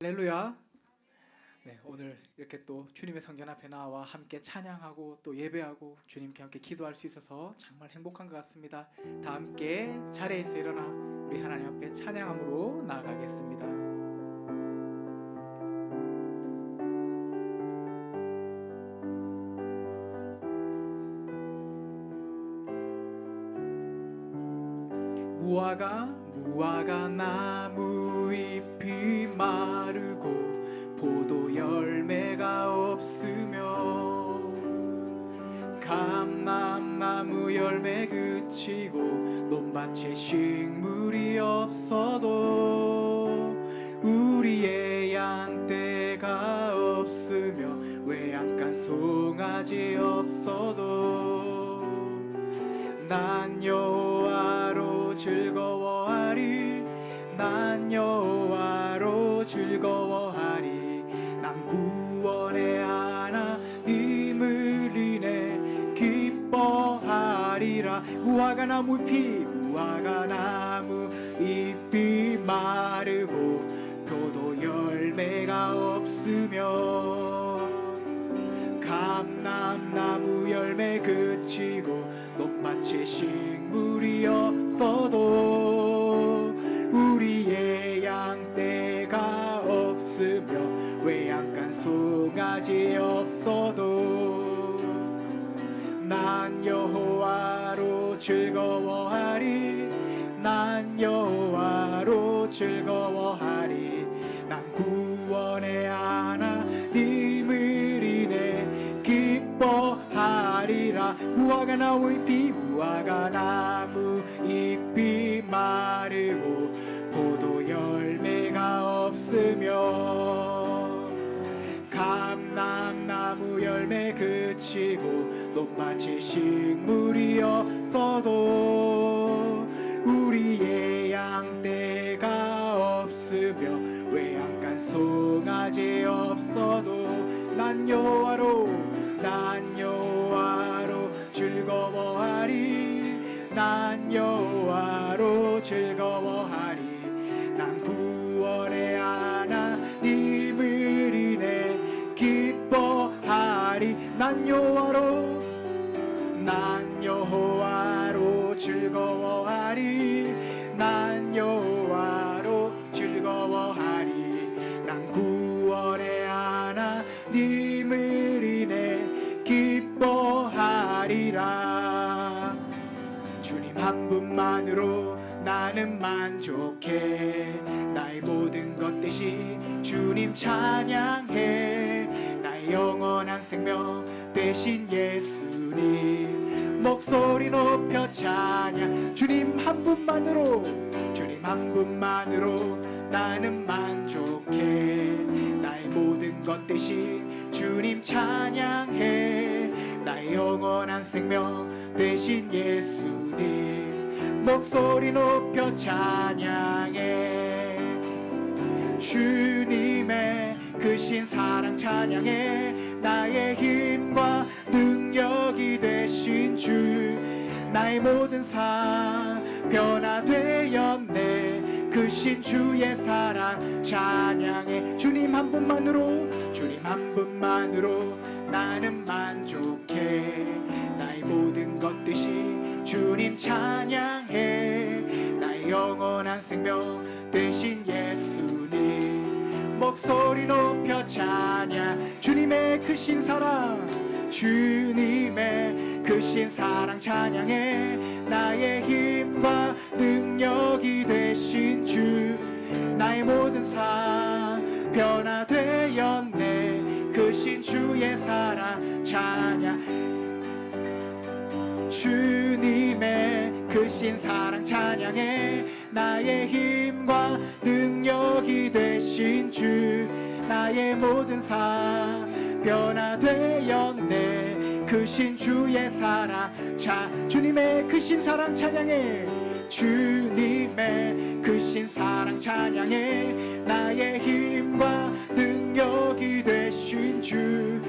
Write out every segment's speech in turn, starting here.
할렐루야. 네, 오늘 이렇게 또 주님의 성전 앞에 나와 함께 찬양하고 또 예배하고 주님께 함께 기도할 수 있어서 정말 행복한 것 같습니다. 다 함께 자리에서 일어나 우리 하나님 앞에 찬양함으로 나아가겠습니다. 무화과 나무 잎이 마르고 포도 열매가 없으며 감람나무 열매 그치고 논밭에 식물이 없어도 우리의 양떼가 없으며 외양간 송아지 없어도 난 여호와로 즐거워하리. 난 여호와로 즐거워하리. 난 구원의 하나님을 인해 기뻐하리라. 무화과 나무 잎이 마르고 표도 열매가 없으며 감람나무 열매 그치고 논밭에 식물이 없어도 우리의 양떼가 없으며 외양간 송아지 없어도 난 여호와로 즐거워하리. 난 여호와로 즐거워하리. 난 구원의 하나님을 인해 기뻐하리라. 무화과 나무 잎이 마르고 포도 열매가 없으며 감람나무 열매 그치고 논밭에 식물이 없어도 우리의 양떼가 없으며 외양간 송아지 없어도 난 여호와로 즐거워하리. 난 여호와로 즐거워하리. 난 구원의 하나님을 인해 기뻐하리. 난 여호와로 즐거워하리. 난 여호와로 즐거워하리. 난 구원의 하나님을 인해 기뻐하리라. 주님 한 분만으로 나는 만족해. 나의 모든 것 대신 주님 찬양해. 나의 영원한 생명 대신 예수님 목소리 높여 찬양. 주님 한 분만으로 나는 만족해. 나의 모든 것 대신 주님 찬양해. 나의 영원한 생명 대신 예수님 목소리 높여 찬양해. 주님의 크신 사랑 찬양해. 나의 힘과 능력이 되신 주 나의 모든 삶 변화되었네. 크신 주의 사랑 찬양해. 주님 한 분만으로 나는 만족해. 나의 모든 것 대신 주님 찬양해. 나의 영원한 생명 대신 예수님 목소리 높여 찬양. 주님의 크신 사랑 찬양해. 나의 힘과 능력이 되신 주 나의 모든 삶 변화되었네. 크신 주의 사랑 찬양. 주님의 크신 사랑 찬양해. 나의 힘과 능력이 되신 주 나의 모든 삶 변화되었네. 크신 주의 사랑 주님의 크신 사랑 찬양해. 주님의 크신 사랑 찬양해. 나의 힘과 능력이 되신 주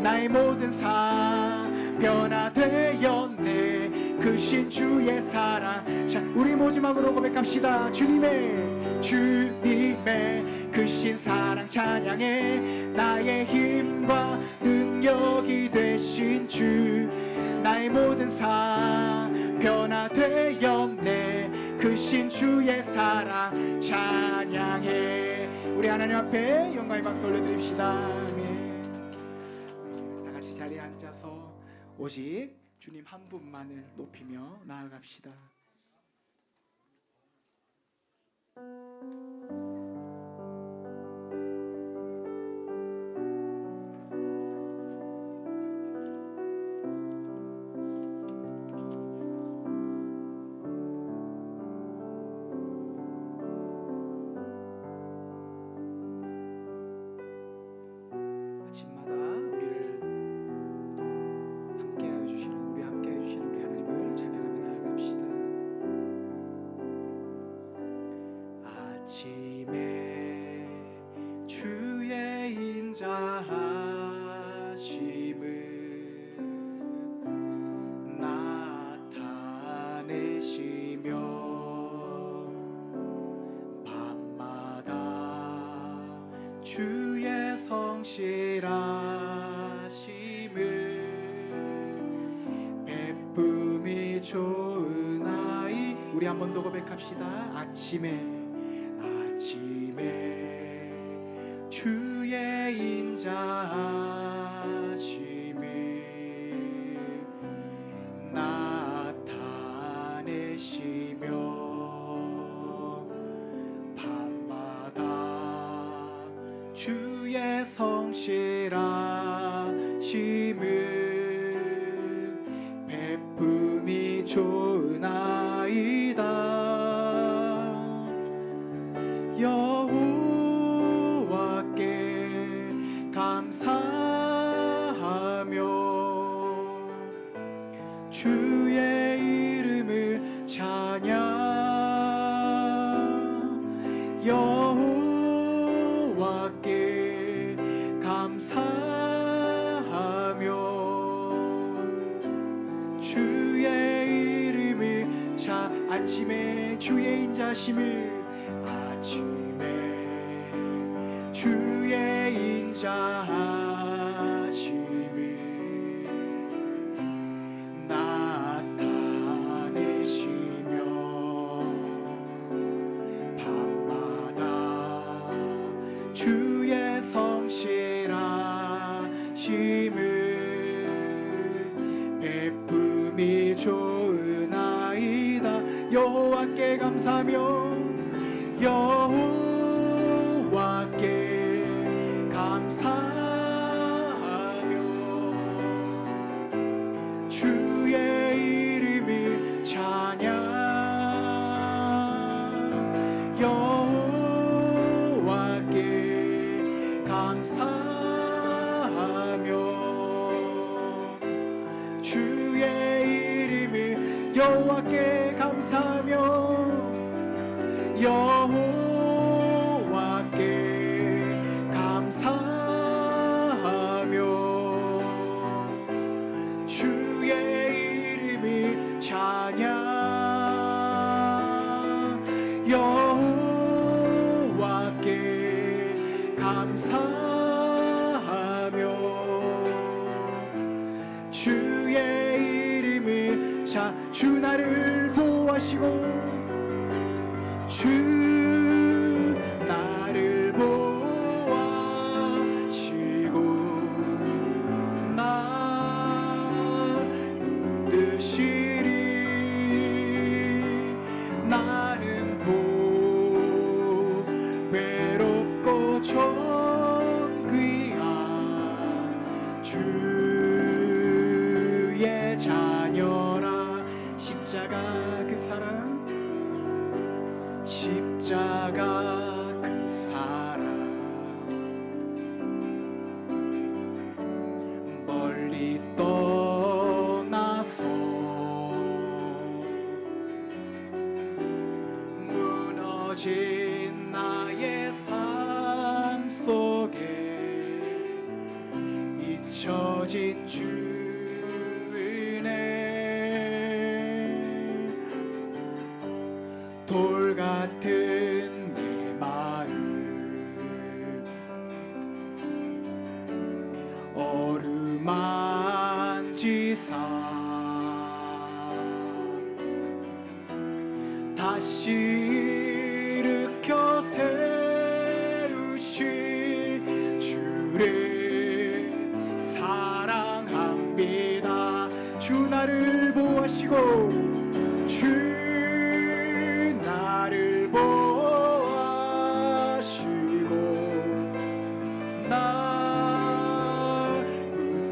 나의 모든 삶 변화되었네. 크신 주의 사랑. 자, 우리 마지막으로 고백합시다. 주님의 크신 사랑 찬양해. 나의 힘과 능력이 되신 주, 나의 모든 삶 변화되었네. 크신 주의 사랑 찬양해. 우리 하나님 앞에 영광의 박수 올려드립시다. 아멘. 다 같이 자리에 앉아서 오직 주님 한 분만을 높이며 나아갑시다. 아침마다 우리를 함께해 주시는 우리 하나님을 찬양하며 나아갑시다. 아침에 주의 인자하심을 나타내시며 밤마다 주의 성실하심을 베품이 좋은 아이. 우리 한 번 더 고백합시다. 아침에 주의 인자하심을 나타내시며 밤마다 주의 성실하심을 베품이 좋은 아이다. 여호와께 감사하며 주의 이름을 찬양. 여호와께 감사하며 주의 이름을 아침에 주의 인자하심을 주의 인자하심을 나타내시며 밤마다 주의 성실하심을 베품이 좋은 아이다. 여호와께 감사하며 여호와께 감사하며 주의 이름을 찬양. 여호와께 감사하며 주의 이름을 여호와께 감사하며 여호와께 감사하며 주의 이름을 찬양. 여호와께 감사하며 주의 이름을 주 나를 보호하시고 주 나를 보호하시고 나 붙드시리. 나는 보배롭고 존귀한 주의 자녀라. 십자가 그 사랑, 십자가 그 사랑, 멀리 떠나서 무너진 나의 삶 속에 잊혀진 주의 은혜. 돌 같은 내 마음 만지사 다시 일으켜 세우신 주를 사랑합니다. 주 나를 보호하시고 주 나를 보호하시고 날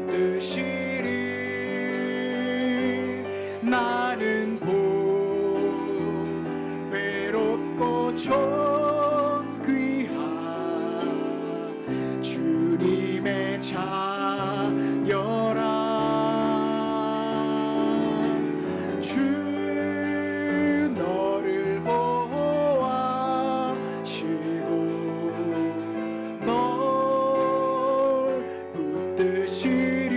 붙드시리. 나는 외롭고 존귀한 주님의 자녀라. 주 너를 보호하시고 널 붙드시리.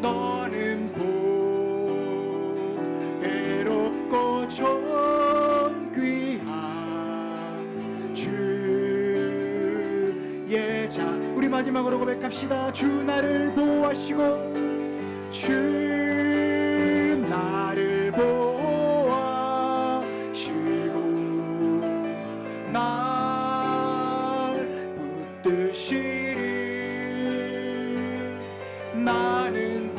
너는 외롭고 존귀한 주의 자. 우리 마지막으로 고백합시다. 주 나를 보호하시고 주 나를 보호하시고 날 붙드시리. 나는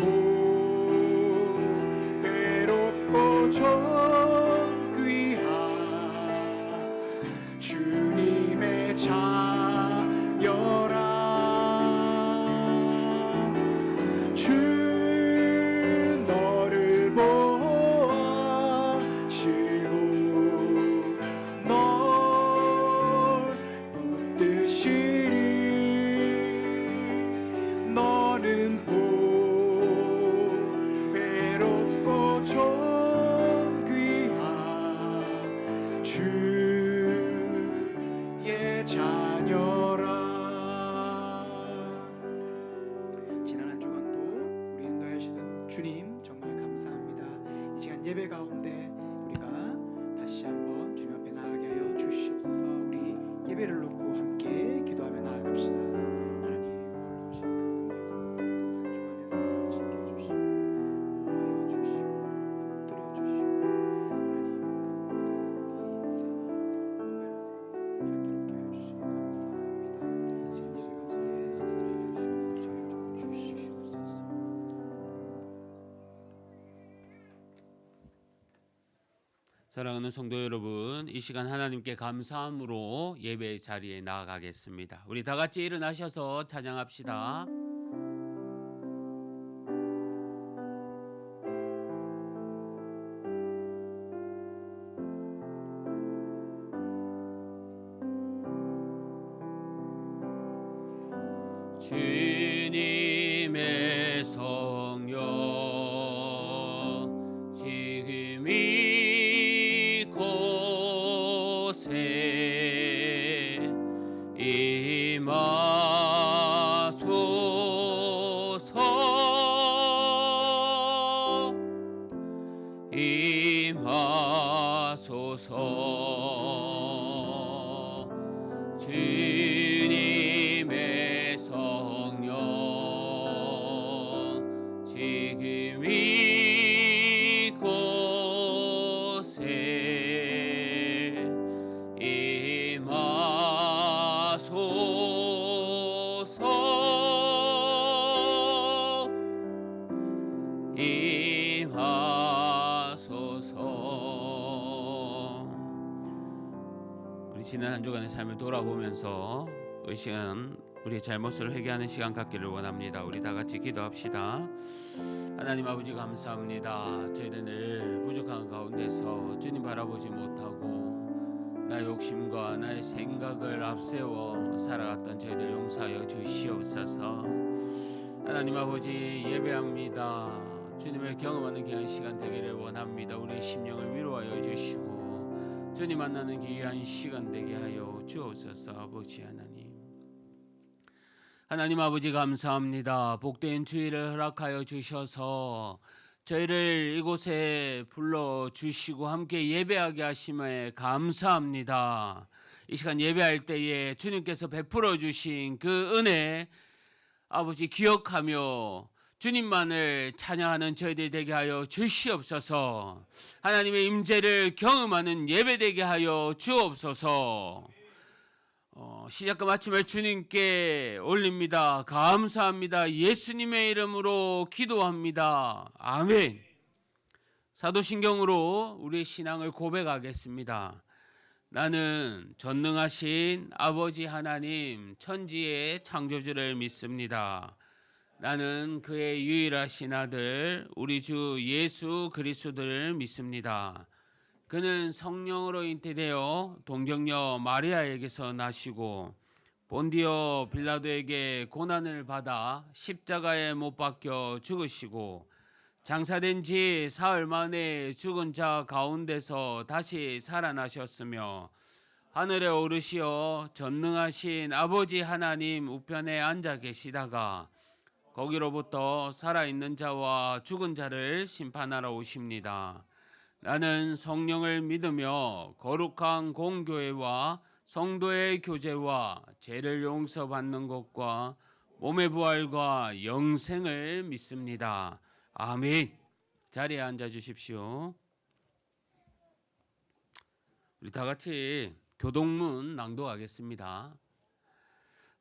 외롭고 존귀한 주님의 자녀라. 주 너를 보호하시고 널 붙드시리. 너는 외롭고 존귀한 주의 자녀라. 지난 한 주간도 우리 인도하시던 주님 정말 감사합니다. 이 시간 예배 가운데 우리가 다시 한번 주님 앞에 나아가게 하여 주시옵소서. 우리 예배를 놓고 함께 기도하며 나아갑시다. 하나님 사랑하는 성도 여러분, 이 시간 하나님께 감사함으로 예배의 자리에 나아가겠습니다. 우리 다 같이 일어나셔서 찬양합시다. 주님의 성령 지금 이곳에 임하소서. 주님의 성령 지금 이곳에 임하소서. 우리 지난 한 주간의 삶을 돌아보면서 이 시간 우리의 잘못을 회개하는 시간 갖기를 원합니다. 우리 다 같이 기도합시다. 하나님 아버지 감사합니다. 저희들 늘 부족한 가운데서 주님 바라보지 못하고 나의 욕심과 나의 생각을 앞세워 살아갔던 저희들 용서하여 주시옵소서. 하나님 아버지 예배합니다. 주님을 경험하는 귀한 시간 되기를 원합니다. 우리의 심령을 위로하여 주시고 주님 만나는 귀한 시간 되게 하여 주옵소서. 아버지 하나님, 하나님 아버지 감사합니다. 복된 주일을 허락하여 주셔서 저희를 이곳에 불러주시고 함께 예배하게 하심에 감사합니다. 이 시간 예배할 때에 주님께서 베풀어 주신 그 은혜 아버지 기억하며 주님만을 찬양하는 저희들 되게 하여 주시옵소서. 하나님의 임재를 경험하는 예배 되게 하여 주옵소서. 시작과 마침을 주님께 올립니다. 감사합니다. 예수님의 이름으로 기도합니다. 아멘. 사도신경으로 우리의 신앙을 고백하겠습니다. 나는 전능하신 아버지 하나님 천지의 창조주를 믿습니다. 나는 그의 유일하신 아들 우리 주 예수 그리스도를 믿습니다. 그는 성령으로 잉태되어 동정녀 마리아에게서 나시고 본디오 빌라도에게 고난을 받아 십자가에 못 박혀 죽으시고 장사된 지 사흘 만에 죽은 자 가운데서 다시 살아나셨으며 하늘에 오르시어 전능하신 아버지 하나님 우편에 앉아 계시다가 거기로부터 살아있는 자와 죽은 자를 심판하러 오십니다. 나는 성령을 믿으며 거룩한 공교회와 성도의 교제와 죄를 용서받는 것과 몸의 부활과 영생을 믿습니다. 아멘. 자리에 앉아 주십시오. 우리 다 같이 교동문 낭독하겠습니다.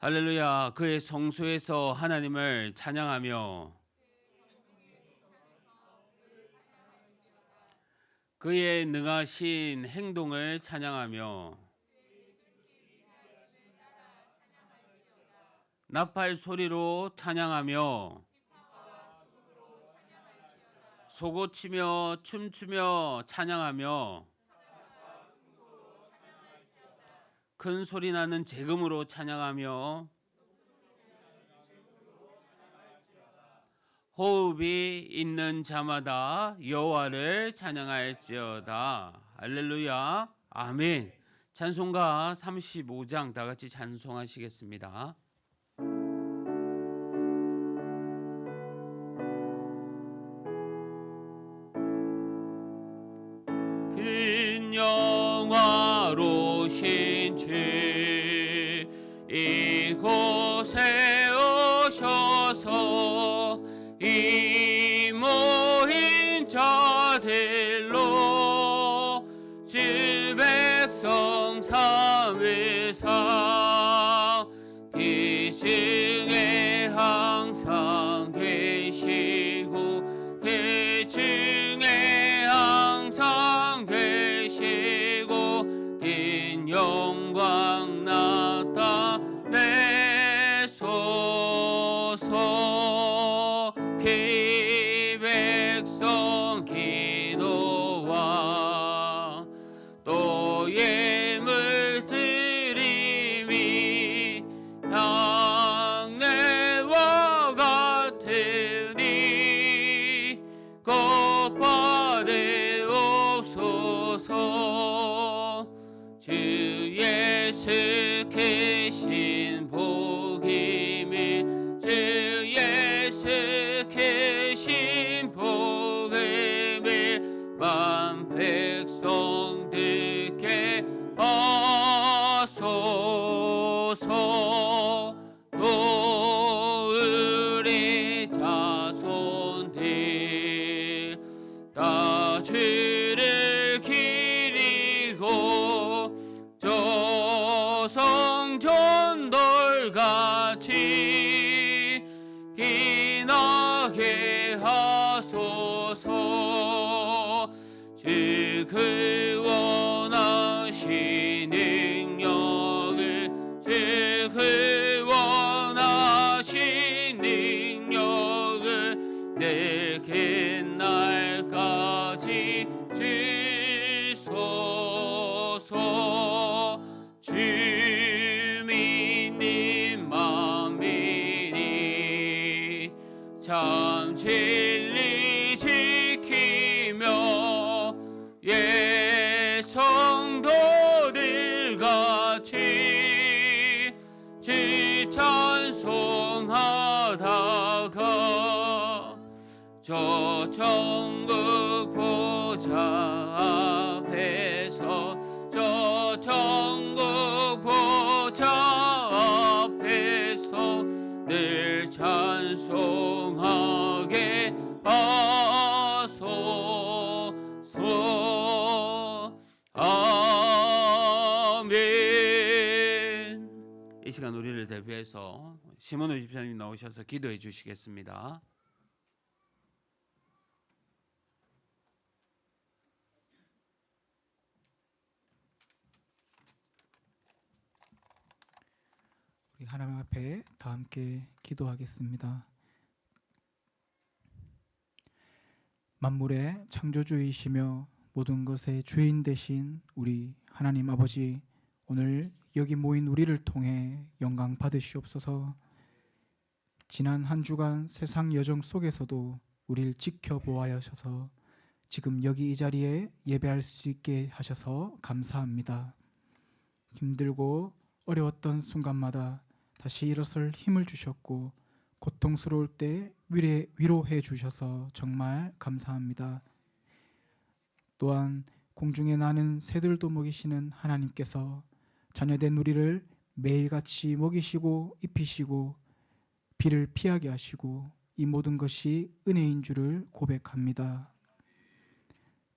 할렐루야. 그의 성소에서 하나님을 찬양하며 그의 능하신 행동을 찬양하며 나팔 소리로 찬양하며 소고치며 춤추며 찬양하며 큰 소리 나는 재금으로 찬양하며 호흡이 있는 자마다 여호와를 찬양할지어다. 할렐루야. 아멘. 찬송가 35장 다 같이 찬송하시겠습니다. 긴 영화로신 주 이곳에 오셔서 이 모인 자들로 주 백성 삼위사 기중에 항상 계시고 기중에 항상 계시고 긴 영광 나타내소서. 백성 기도와 또 예물 드림이 향내와 같으니 곧 받으옵소서. 주 예수 계신 복임이 주 예수 계신 복음을 만 백성 듣게 하소서. 또 우리 자손들 다 주를 기리고 조성전돌같이 기나게 하소서. 주 그 원하신 능력을 주 그 원하신 능력을 내게 날까지 주소서. 주 믿는 믿니 참 진리 지키며 예 성도들 같이 주 찬송하다가 저 천국 보좌 앞에서 저 천국 보좌 앞에서 늘 찬송하다가 찬송하게 하소서. 아멘. 이 시간 우리를 대표해서 시몬 집사님 나오셔서 기도해 주시겠습니다. 우리 하나님 앞에 다 함께 기도하겠습니다. 만물의 창조주이시며 모든 것의 주인 되신 우리 하나님 아버지, 오늘 여기 모인 우리를 통해 영광 받으시옵소서. 지난 한 주간 세상 여정 속에서도 우리를 지켜보아 하셔서 지금 여기 이 자리에 예배할 수 있게 하셔서 감사합니다. 힘들고 어려웠던 순간마다 다시 일어설 힘을 주셨고 고통스러울 때 위로해 주셔서 정말 감사합니다. 또한 공중에 나는 새들도 먹이시는 하나님께서 자녀된 우리를 매일같이 먹이시고 입히시고 비를 피하게 하시고 이 모든 것이 은혜인 줄을 고백합니다.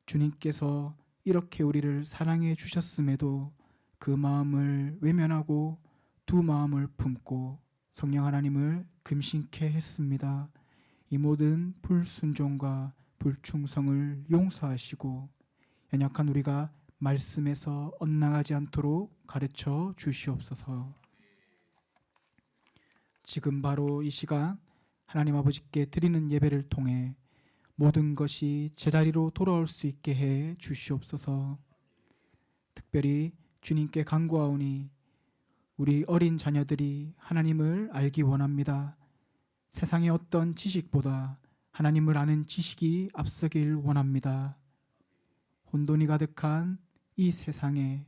주님께서 이렇게 우리를 사랑해 주셨음에도 그 마음을 외면하고 두 마음을 품고 성령 하나님을 금신케 했습니다. 이 모든 불순종과 불충성을 용서하시고 연약한 우리가 말씀에서 엇나가지 않도록 가르쳐 주시옵소서. 지금 바로 이 시간 하나님 아버지께 드리는 예배를 통해 모든 것이 제자리로 돌아올 수 있게 해 주시옵소서. 특별히 주님께 간구하오니 우리 어린 자녀들이 하나님을 알기 원합니다. 세상의 어떤 지식보다 하나님을 아는 지식이 앞서길 원합니다. 혼돈이 가득한 이 세상에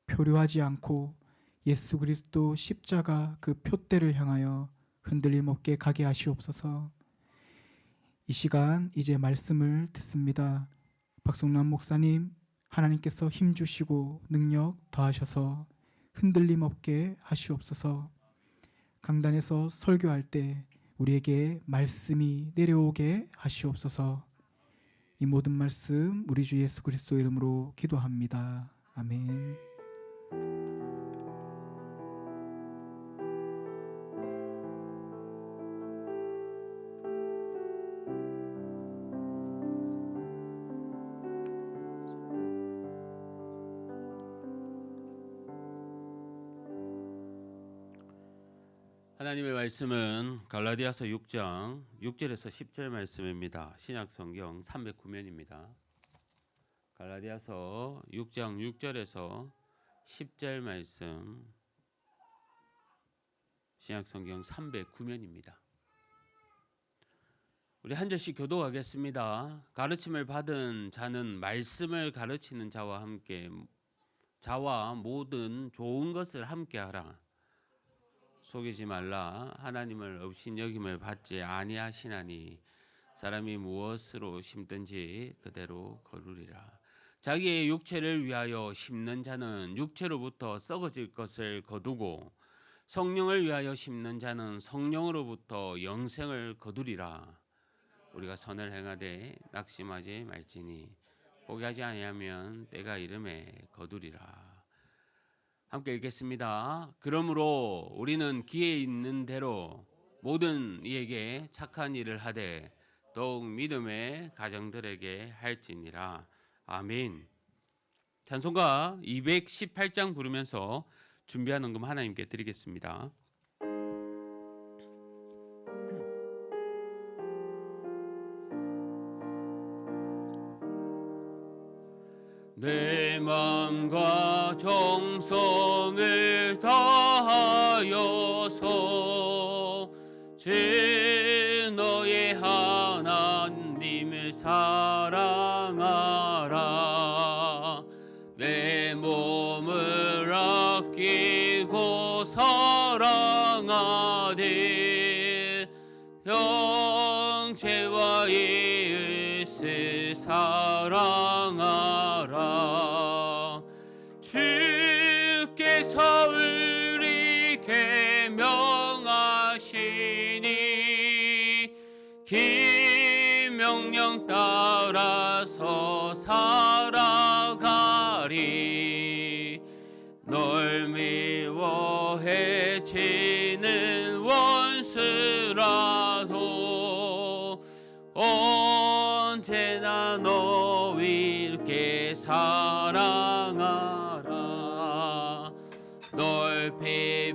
표류하지 않고 예수 그리스도 십자가 그 표대를 향하여 흔들림 없게 가게 하시옵소서. 이 시간 이제 말씀을 듣습니다. 박성남 목사님, 하나님께서 힘 주시고 능력 더하셔서 흔들림 없게 하시옵소서. 강단에서 설교할 때 우리에게 말씀이 내려오게 하시옵소서. 이 모든 말씀 우리 주 예수 그리스도 이름으로 기도합니다. 아멘. 하나님의 말씀은 갈라디아서 6장 6절에서 10절 말씀입니다. 신약성경 309면입니다. 갈라디아서 6장 6절에서 10절 말씀, 신약성경 309면입니다. 우리 한 절씩 교독하겠습니다. 가르침을 받은 자는 말씀을 가르치는 자와 함께 자와 모든 좋은 것을 함께하라. 속이지 말라. 하나님을 업신여김을 받지 아니하시나니 사람이 무엇으로 심든지 그대로 거두리라. 자기의 육체를 위하여 심는 자는 육체로부터 썩어질 것을 거두고 성령을 위하여 심는 자는 성령으로부터 영생을 거두리라. 우리가 선을 행하되 낙심하지 말지니 포기하지 아니하면 때가 이름에 거두리라. 함께 읽겠습니다. 그러므로 우리는 기회 있는 대로 모든 이에게 착한 일을 하되 더욱 믿음의 가정들에게 할지니라. 아멘. 찬송가 218장 부르면서 준비한 헌금 하나님께 드리겠습니다. 내 마음과 정성을 다하여서 주 너의 하나님을 사랑하라. 내 몸을 아끼고 사랑하되 형제와 이웃을 사랑하라. 주께서 우리에게 명하시니 해치는 원수라도 언제나 너 위께 사랑하라. 널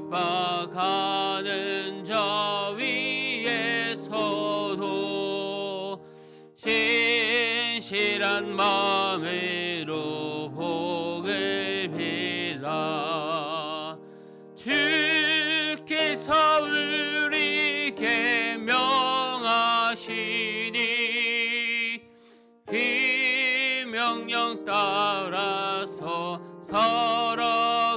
핍박하는 자 위에서도 진실한 마음으로 복을 빌라. 주께서 우리에게 명하시니 그 명령 따라서 살아가리.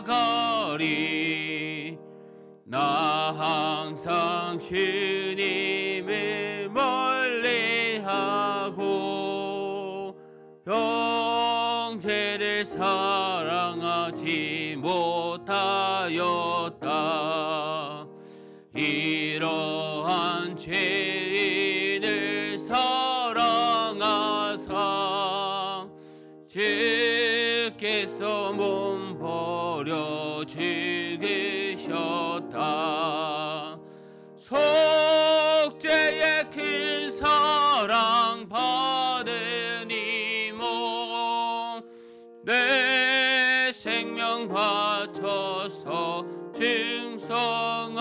나 항상 주님을 멀리하고 형제를 사랑하지 못하였다. 이러한 죄인을 사랑하사 주께서 몸 버려 죽으셨다. 속죄의 큰 사랑 받으니 내 생명 바쳐서 충성하라.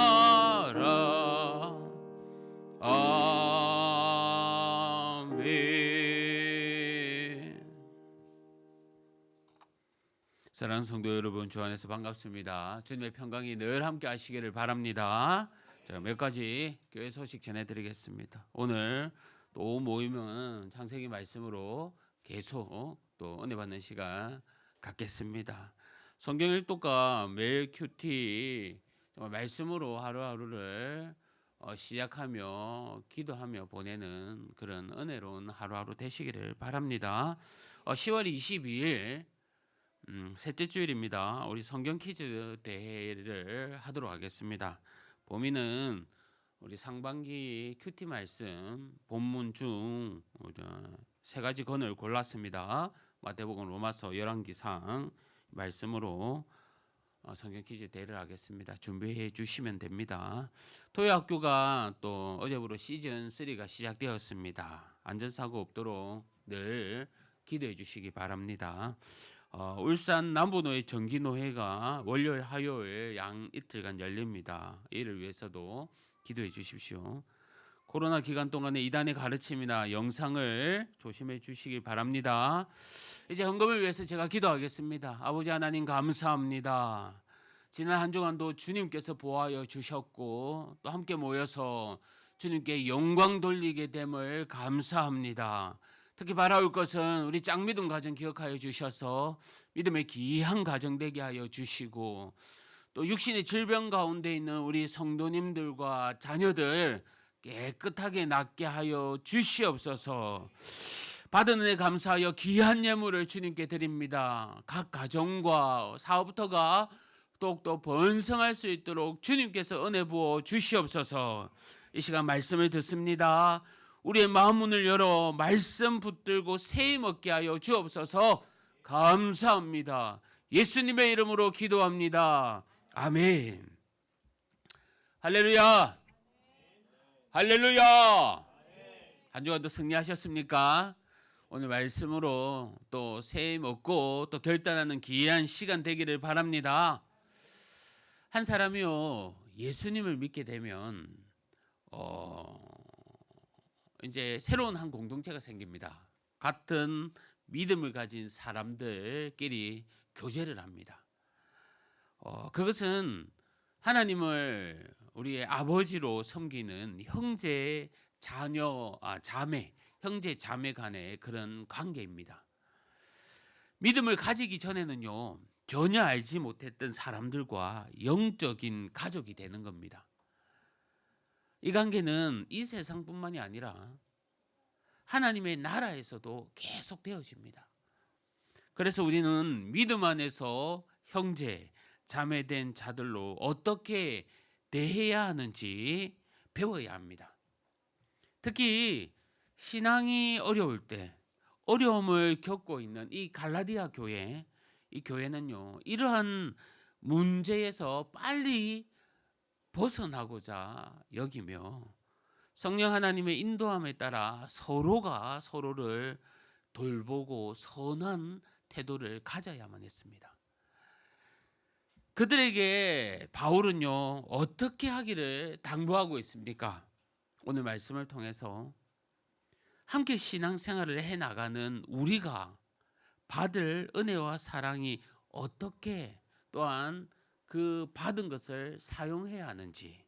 아멘. 사랑하는 성도 여러분, 주 안에서 반갑습니다. 주님의 평강이 늘 함께 하시기를 바랍니다. 제가 몇 가지 교회 소식 전해드리겠습니다. 오늘 또 모임은 창세기 말씀으로 계속 또 은혜 받는 시간 갖겠습니다. 성경 일독과 매일 큐티 정말 말씀으로 하루하루를 시작하며 기도하며 보내는 그런 은혜로운 하루하루 되시기를 바랍니다. 10월 22일 셋째 주일입니다. 우리 성경 퀴즈 대회를 하도록 하겠습니다. 범위는 우리 상반기 큐티 말씀 본문 중 세 가지 건을 골랐습니다. 마태복음, 로마서, 열왕기상 말씀으로 성경 퀴즈 대회를 하겠습니다. 준비해 주시면 됩니다. 토요학교가 또 어제부로 시즌 3가 시작되었습니다. 안전사고 없도록 늘 기도해 주시기 바랍니다. 울산 남부노회 정기노회가 월요일, 화요일 양 이틀간 열립니다. 이를 위해서도 기도해 주십시오. 코로나 기간 동안의 이단의 가르침이나 영상을 조심해 주시기 바랍니다. 이제 헌금을 위해서 제가 기도하겠습니다. 아버지 하나님 감사합니다. 지난 한 주간도 주님께서 보호하여 주셨고 또 함께 모여서 주님께 영광 돌리게 됨을 감사합니다. 특히 바라올 것은 우리 짝믿음 가정 기억하여 주셔서 믿음의 귀한 가정 되게 하여 주시고 또 육신의 질병 가운데 있는 우리 성도님들과 자녀들 깨끗하게 낫게 하여 주시옵소서. 받은 은혜 감사하여 귀한 예물을 주님께 드립니다. 각 가정과 사업부터가 똑똑 번성할 수 있도록 주님께서 은혜 부어 주시옵소서. 이 시간 말씀을 듣습니다. 우리의 마음 문을 열어 말씀 붙들고 세임 얻게 하여 주옵소서. 감사합니다. 예수님의 이름으로 기도합니다. 아멘. 할렐루야. 할렐루야. 한 주간도 승리하셨습니까? 오늘 말씀으로 또 세임 얻고 또 결단하는 귀한 시간 되기를 바랍니다. 한 사람이요 예수님을 믿게 되면 이제 새로운 한 공동체가 생깁니다. 같은 믿음을 가진 사람들끼리 교제를 합니다. 그것은 하나님을 우리의 아버지로 섬기는 형제 자매, 형제 자매 간의 그런 관계입니다. 믿음을 가지기 전에는요 전혀 알지 못했던 사람들과 영적인 가족이 되는 겁니다. 이 관계는 이 세상뿐만이 아니라 하나님의 나라에서도 계속 되어집니다. 그래서 우리는 믿음 안에서 형제, 자매된 자들로 어떻게 대해야 하는지 배워야 합니다. 특히 신앙이 어려울 때 어려움을 겪고 있는 이 갈라디아 교회, 이 교회는요 이러한 문제에서 빨리 벗어나고자 여기며 성령 하나님의 인도함에 따라 서로가 서로를 돌보고 선한 태도를 가져야만 했습니다. 그들에게 바울은요, 어떻게 하기를 당부하고 있습니까? 오늘 말씀을 통해서 함께 신앙생활을 해나가는 우리가 받을 은혜와 사랑이 어떻게 또한 그 받은 것을 사용해야 하는지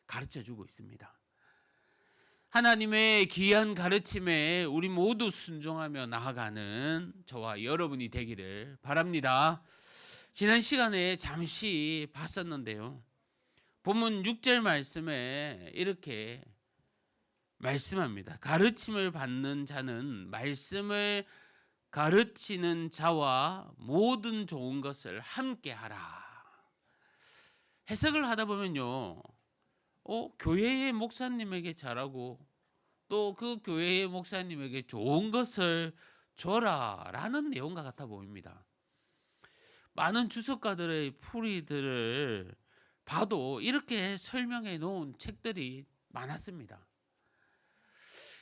가르쳐주고 있습니다. 하나님의 귀한 가르침에 우리 모두 순종하며 나아가는 저와 여러분이 되기를 바랍니다. 지난 시간에 잠시 봤었는데요. 본문 6절 말씀에 이렇게 말씀합니다. 가르침을 받는 자는 말씀을 가르치는 자와 모든 좋은 것을 함께 하라. 해석을 하다 보면요. 교회의 목사님에게 잘하고 또 그 교회의 목사님에게 좋은 것을 줘라라는 내용과 같아 보입니다. 많은 주석가들의 풀이들을 봐도 이렇게 설명해 놓은 책들이 많았습니다.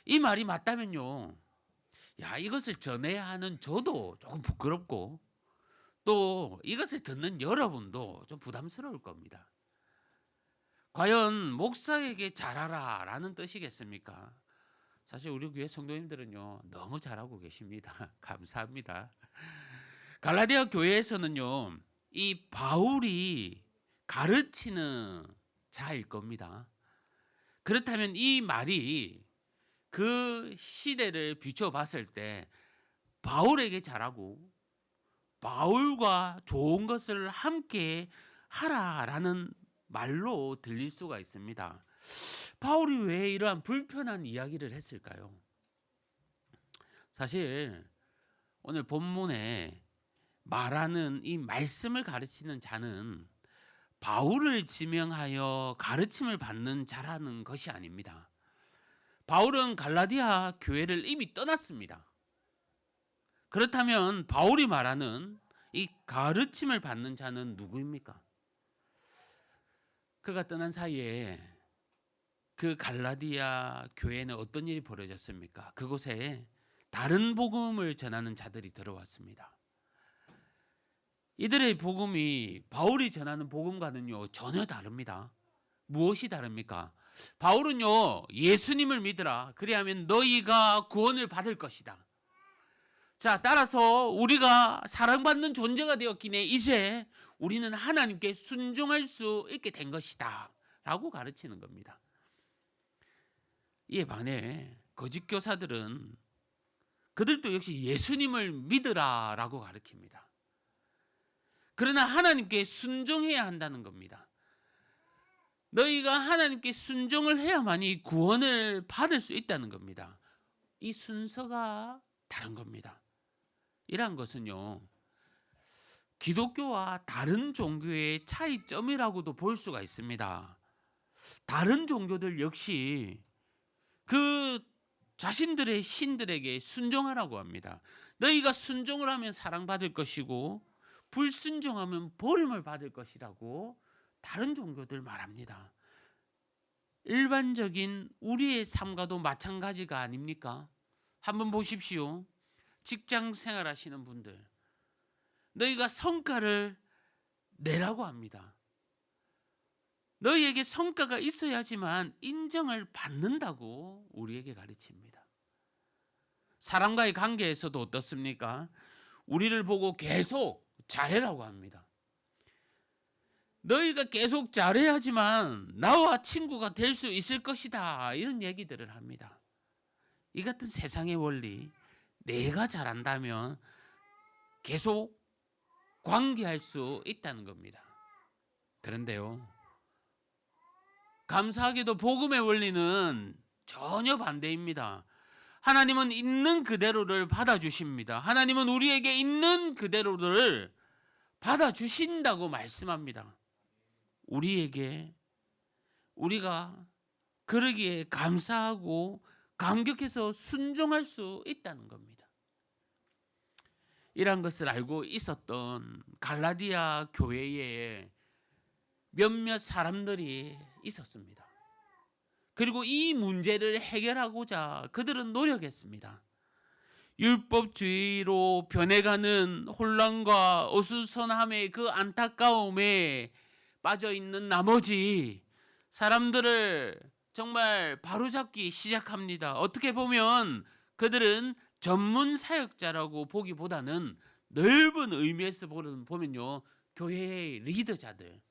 이 말이 맞다면요. 이것을 전해야 하는 저도 조금 부끄럽고 또 이것을 듣는 여러분도 좀 부담스러울 겁니다. 과연 목사에게 잘하라 라는 뜻이겠습니까? 사실 우리 교회 성도님들은요, 너무 잘하고 계십니다. 감사합니다. 갈라디아 교회에서는요, 이 바울이 가르치는 자일 겁니다. 그렇다면 이 말이 그 시대를 비춰봤을 때 바울에게 잘하고 바울과 좋은 것을 함께 하라라는 말로 들릴 수가 있습니다. 바울이 왜 이러한 불편한 이야기를 했을까요? 사실 오늘 본문에 말하는 이 말씀을 가르치는 자는 바울을 지명하여 가르침을 받는 자라는 것이 아닙니다. 바울은 갈라디아 교회를 이미 떠났습니다. 그렇다면 바울이 말하는 이 가르침을 받는 자는 누구입니까? 그가 떠난 사이에 그 갈라디아 교회는 어떤 일이 벌어졌습니까? 그곳에 다른 복음을 전하는 자들이 들어왔습니다. 이들의 복음이 바울이 전하는 복음과는요 전혀 다릅니다. 무엇이 다릅니까? 바울은요 예수님을 믿으라. 그리하면 너희가 구원을 받을 것이다. 자, 따라서 우리가 사랑받는 존재가 되었기에 이제 우리는 하나님께 순종할 수 있게 된 것이다 라고 가르치는 겁니다. 이에 반해 거짓 교사들은 그들도 역시 예수님을 믿으라 라고 가르칩니다. 그러나 하나님께 순종해야 한다는 겁니다. 너희가 하나님께 순종을 해야만이 구원을 받을 수 있다는 겁니다. 이 순서가 다른 겁니다. 이러한 것은요, 기독교와 다른 종교의 차이점이라고도 볼 수가 있습니다. 다른 종교들 역시 그 자신들의 신들에게 순종하라고 합니다. 너희가 순종을 하면 사랑받을 것이고 불순종하면 버림을 받을 것이라고 다른 종교들 말합니다. 일반적인 우리의 삶과도 마찬가지가 아닙니까? 한번 보십시오. 직장 생활하시는 분들, 너희가 성과를 내라고 합니다. 너희에게 성과가 있어야지만 인정을 받는다고 우리에게 가르칩니다. 사람과의 관계에서도 어떻습니까? 우리를 보고 계속 잘해라고 합니다. 너희가 계속 잘해야지만 나와 친구가 될 수 있을 것이다, 이런 얘기들을 합니다. 이 같은 세상의 원리, 내가 잘한다면 계속 관계할 수 있다는 겁니다. 그런데요, 감사하게도 복음의 원리는 전혀 반대입니다. 하나님은 있는 그대로를 받아주십니다. 하나님은 우리에게 있는 그대로를 받아주신다고 말씀합니다. 우리가 그러기에 감사하고 감격해서 순종할 수 있다는 겁니다. 이러한 것을 알고 있었던 갈라디아 교회에 몇몇 사람들이 있었습니다. 그리고 이 문제를 해결하고자 그들은 노력했습니다. 율법주의로 변해가는 혼란과 어수선함의 그 안타까움에 빠져 있는 나머지 사람들을 정말 바로잡기 시작합니다. 어떻게 보면 그들은 전문 사역자라고 보기보다는 넓은 의미에서 보면요, 교회의 리더자들,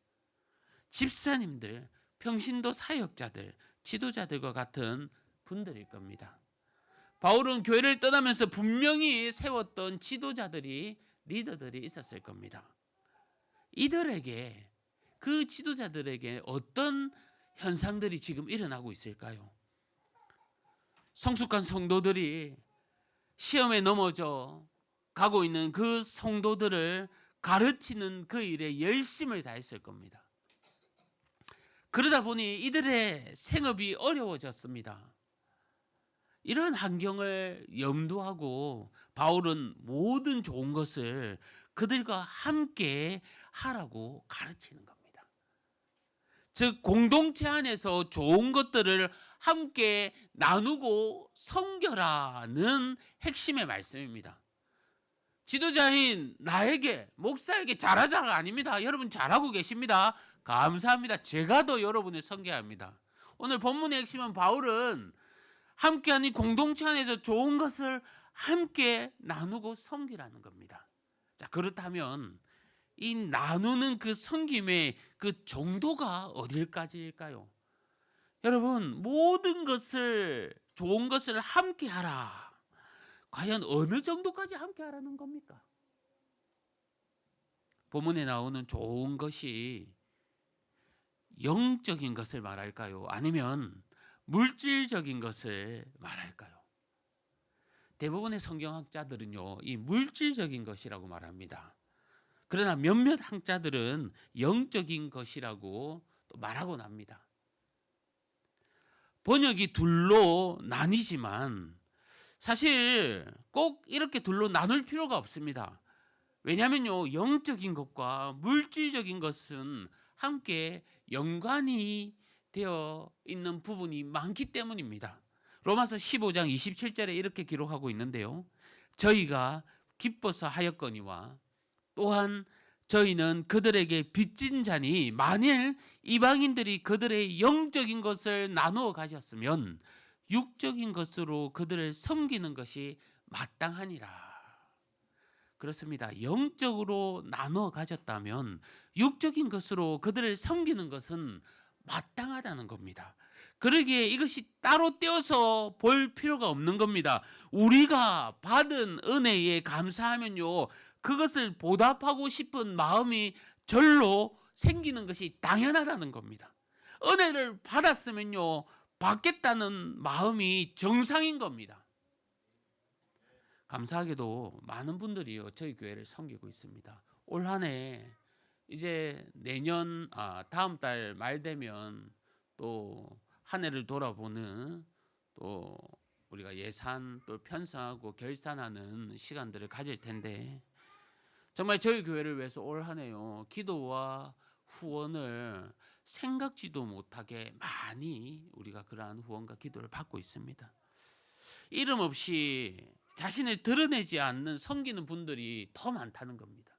집사님들, 평신도 사역자들, 지도자들과 같은 분들일 겁니다. 바울은 교회를 떠나면서 분명히 세웠던 지도자들이, 리더들이 있었을 겁니다. 이들에게, 그 지도자들에게 어떤 현상들이 지금 일어나고 있을까요? 성숙한 성도들이 시험에 넘어져 가고 있는 그 성도들을 가르치는 그 일에 열심을 다했을 겁니다. 그러다 보니 이들의 생업이 어려워졌습니다. 이런 환경을 염두하고 바울은 모든 좋은 것을 그들과 함께 하라고 가르치는 겁니다. 즉 공동체 안에서 좋은 것들을 함께 나누고 섬겨라는 핵심의 말씀입니다. 지도자인 나에게, 목사에게 잘하자가 아닙니다. 여러분 잘하고 계십니다. 감사합니다. 제가 더 여러분을 섬겨야 합니다. 오늘 본문의 핵심은 바울은 함께하는 공동체 안에서 좋은 것을 함께 나누고 섬기라는 겁니다. 자, 그렇다면 이 나누는 그 섬김의 그 정도가 어딜까지일까요? 여러분, 모든 것을, 좋은 것을 함께 하라. 과연 어느 정도까지 함께 하라는 겁니까? 본문에 나오는 좋은 것이 영적인 것을 말할까요? 아니면 물질적인 것을 말할까요? 대부분의 성경학자들은요, 이 물질적인 것이라고 말합니다. 그러나 몇몇 학자들은 영적인 것이라고 또 말하곤 합니다. 번역이 둘로 나뉘지만 사실 꼭 이렇게 둘로 나눌 필요가 없습니다. 왜냐하면요, 영적인 것과 물질적인 것은 함께 연관이 되어 있는 부분이 많기 때문입니다. 로마서 15장 27절에 이렇게 기록하고 있는데요. 저희가 기뻐서 하였거니와 또한 저희는 그들에게 빚진 자니 만일 이방인들이 그들의 영적인 것을 나누어 가졌으면 육적인 것으로 그들을 섬기는 것이 마땅하니라. 그렇습니다. 영적으로 나누어 가졌다면 육적인 것으로 그들을 섬기는 것은 마땅하다는 겁니다. 그러기에 이것이 따로 떼어서 볼 필요가 없는 겁니다. 우리가 받은 은혜에 감사하면요, 그것을 보답하고 싶은 마음이 절로 생기는 것이 당연하다는 겁니다. 은혜를 받았으면요, 받겠다는 마음이 정상인 겁니다. 감사하게도 많은 분들이요, 저희 교회를 섬기고 있습니다. 올 한 해 이제 내년 다음 달 말 되면 또 한 해를 돌아보는, 또 우리가 예산 또 편성하고 결산하는 시간들을 가질 텐데, 정말 저희 교회를 위해서 올 한 해요, 기도와 후원을 생각지도 못하게 많이 우리가 그러한 후원과 기도를 받고 있습니다. 이름 없이 자신을 드러내지 않는 섬기는 분들이 더 많다는 겁니다.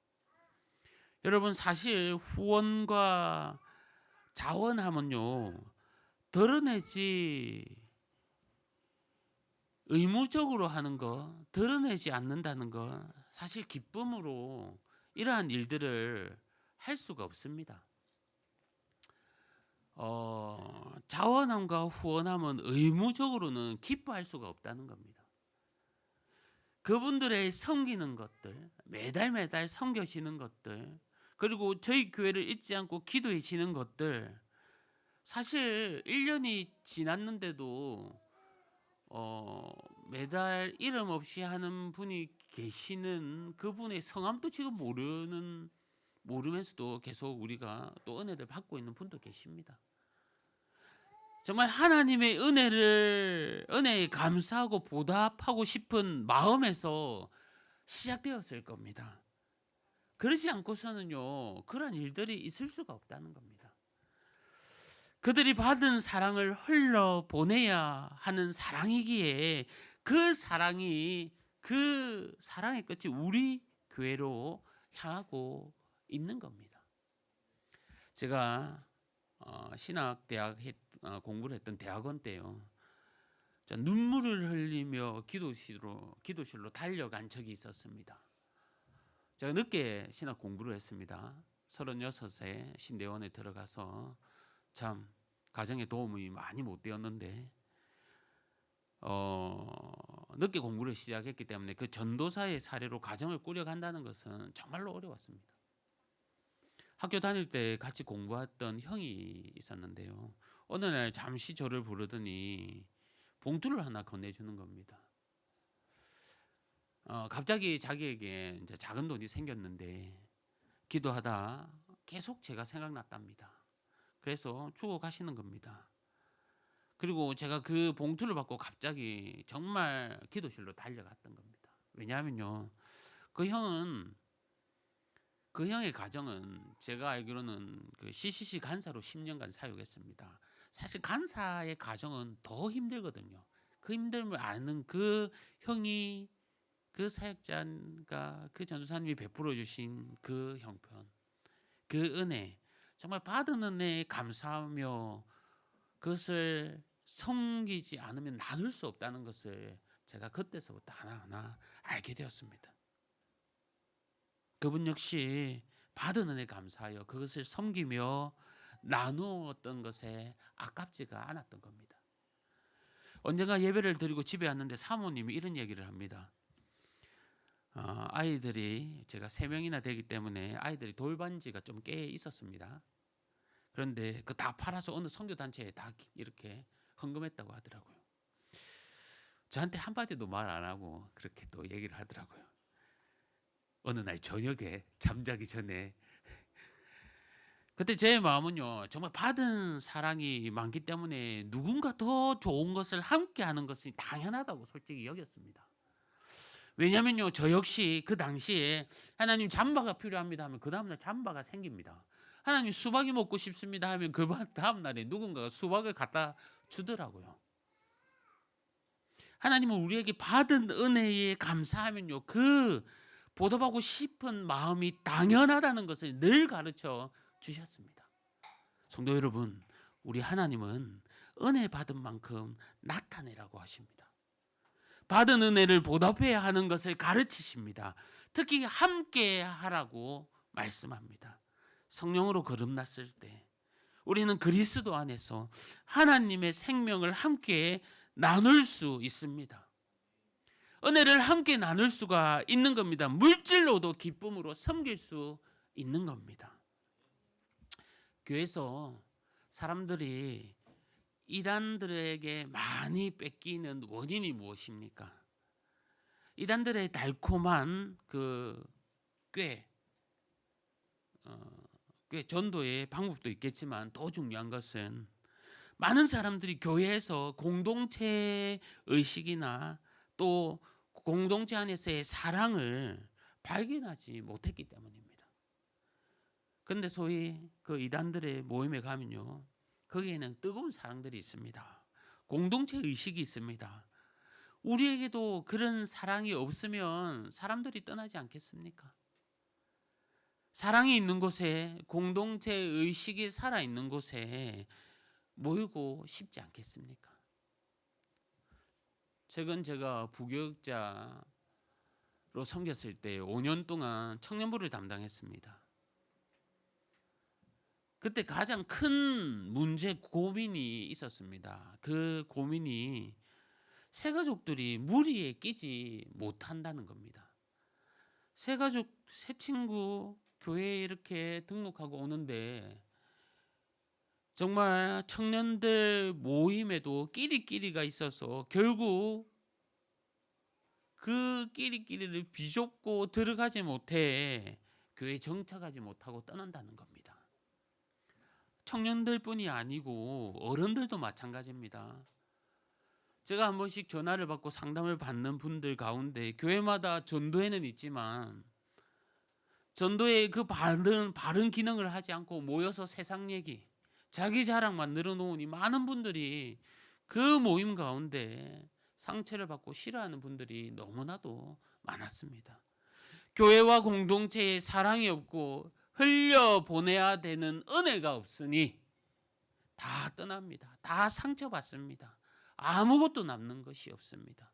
여러분, 사실 후원과 자원하면요, 드러내지, 의무적으로 하는 거, 드러내지 않는다는 거, 사실 기쁨으로 이러한 일들을 할 수가 없습니다. 자원함과 후원함은 의무적으로는 기뻐할 수가 없다는 겁니다. 그분들의 섬기는 것들, 매달 섬겨지는 것들, 그리고 저희 교회를 잊지 않고 기도해 지는 것들, 사실 1년이 지났는데도 매달 이름 없이 하는 분이 계시는 그분의 성함도 지금 모르면서도 계속 우리가 또 은혜를 받고 있는 분도 계십니다. 정말 하나님의 은혜에 감사하고 보답하고 싶은 마음에서 시작되었을 겁니다. 그러지 않고서는요, 그런 일들이 있을 수가 없다는 겁니다. 그들이 받은 사랑을 흘러보내야 하는 사랑이기에 그 사랑의 끝이 우리 교회로 향하고 있는 겁니다. 제가 신학대학 공부를 했던 대학원 때요, 눈물을 흘리며 기도실로 달려간 적이 있었습니다. 제가 늦게 신학 공부를 했습니다. 36세 신대원에 들어가서 참 가정에 도움이 많이 못 되었는데 늦게 공부를 시작했기 때문에 그 전도사의 사례로 가정을 꾸려간다는 것은 정말로 어려웠습니다. 학교 다닐 때 같이 공부했던 형이 있었는데요, 어느 날 잠시 저를 부르더니 봉투를 하나 건네주는 겁니다. 갑자기 자기에게 이제 작은 돈이 생겼는데 기도하다 계속 제가 생각났답니다. 그래서 주고 가시는 겁니다. 그리고 제가 그 봉투를 받고 갑자기 정말 기도실로 달려갔던 겁니다. 왜냐하면요, 그 형의 가정은 제가 알기로는 그 CCC 간사로 10년간 사역했습니다. 사실 간사의 가정은 더 힘들거든요. 그 힘듦을 아는 그 형이, 그 사역자가, 그 전도사님이 베풀어 주신 그 형편, 그 은혜, 정말 받은 은혜에 감사하며 그것을 섬기지 않으면 나눌 수 없다는 것을 제가 그때서부터 하나하나 알게 되었습니다. 그분 역시 받은 은혜 감사하여 그것을 섬기며 나누었던 것에 아깝지가 않았던 겁니다. 언젠가 예배를 드리고 집에 왔는데 사모님이 이런 얘기를 합니다. 아이들이 제가 3명이나 되기 때문에 아이들이 돌반지가 좀 꽤 있었습니다. 그런데 그 다 팔아서 어느 선교단체에 다 이렇게 헌금했다고 하더라고요. 저한테 한마디도 말 안 하고 그렇게 또 얘기를 하더라고요. 어느 날 저녁에 잠자기 전에 그때 제 마음은요, 정말 받은 사랑이 많기 때문에 누군가 더 좋은 것을 함께 하는 것이 당연하다고 솔직히 여겼습니다. 왜냐면요, 저 역시 그 당시에 하나님 잠바가 필요합니다 하면 그 다음날 잠바가 생깁니다. 하나님 수박이 먹고 싶습니다 하면 그 다음날에 누군가가 수박을 갖다 주더라고요. 하나님은 우리에게 받은 은혜에 감사하면요, 그 보답하고 싶은 마음이 당연하다는 것을 늘 가르쳐 주셨습니다. 성도 여러분, 우리 하나님은 은혜 받은 만큼 나타내라고 하십니다. 받은 은혜를 보답해야 하는 것을 가르치십니다. 특히 함께 하라고 말씀합니다. 성령으로 거듭났을 때 우리는 그리스도 안에서 하나님의 생명을 함께 나눌 수 있습니다. 은혜를 함께 나눌 수가 있는 겁니다. 물질로도 기쁨으로 섬길 수 있는 겁니다. 교회에서 사람들이 이단들에게 많이 뺏기는 원인이 무엇입니까? 이단들의 달콤한 꽤 전도의 방법도 있겠지만 더 중요한 것은 많은 사람들이 교회에서 공동체 의식이나 또 공동체 안에서의 사랑을 발견하지 못했기 때문입니다. 그런데 소위 그 이단들의 모임에 가면요, 거기에는 뜨거운 사랑들이 있습니다. 공동체 의식이 있습니다. 우리에게도 그런 사랑이 없으면 사람들이 떠나지 않겠습니까? 사랑이 있는 곳에, 공동체 의식이 살아있는 곳에 모이고 싶지 않겠습니까? 최근 제가 부교육자로 섬겼을 때 5년 동안 청년부를 담당했습니다. 그때 가장 큰 문제, 고민이 있었습니다. 그 고민이 새가족들이 무리에 끼지 못한다는 겁니다. 새 친구 교회에 이렇게 등록하고 오는데 정말 청년들 모임에도 끼리끼리가 있어서 결국 그 끼리끼리를 비좁고 들어가지 못해 교회에 정착하지 못하고 떠난다는 겁니다. 청년들뿐이 아니고 어른들도 마찬가지입니다. 제가 한 번씩 전화를 받고 상담을 받는 분들 가운데 교회마다 전도회는 있지만 전도의 그 바른 기능을 하지 않고 모여서 세상 얘기, 자기 자랑만 늘어놓으니 많은 분들이 그 모임 가운데 상처를 받고 싫어하는 분들이 너무나도 많았습니다. 교회와 공동체에 사랑이 없고 흘려보내야 되는 은혜가 없으니 다 떠납니다. 다 상처받습니다. 아무것도 남는 것이 없습니다.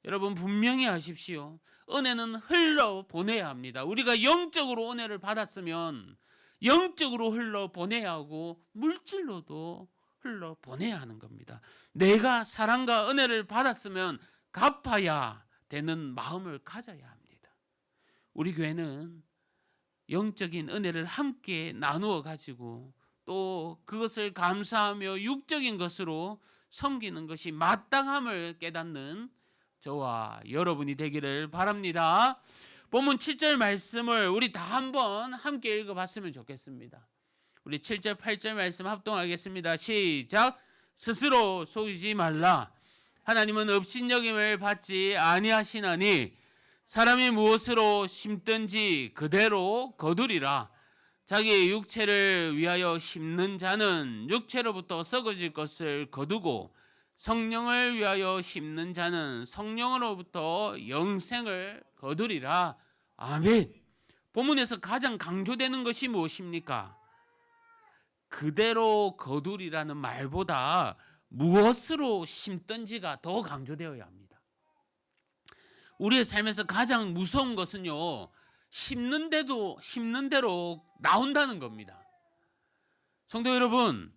여러분 분명히 아십시오. 은혜는 흘러보내야 합니다. 우리가 영적으로 은혜를 받았으면 영적으로 흘러보내야 하고 물질로도 흘러보내야 하는 겁니다. 내가 사랑과 은혜를 받았으면 갚아야 되는 마음을 가져야 합니다. 우리 교회는 영적인 은혜를 함께 나누어 가지고 또 그것을 감사하며 육적인 것으로 섬기는 것이 마땅함을 깨닫는 저와 여러분이 되기를 바랍니다. 본문 7절 말씀을 우리 다 한번 함께 읽어봤으면 좋겠습니다. 우리 7절 8절 말씀 합동하겠습니다. 시작. 스스로 속이지 말라. 하나님은 업신여김을 받지 아니하시나니 사람이 무엇으로 심든지 그대로 거두리라. 자기의 육체를 위하여 심는 자는 육체로부터 썩어질 것을 거두고 성령을 위하여 심는 자는 성령으로부터 영생을 거두리라. 아멘. 본문에서 가장 강조되는 것이 무엇입니까? 그대로 거두리라는 말보다 무엇으로 심든지가 더 강조되어야 합니다. 우리의 삶에서 가장 무서운 것은요, 심는 대로 나온다는 겁니다. 성도 여러분,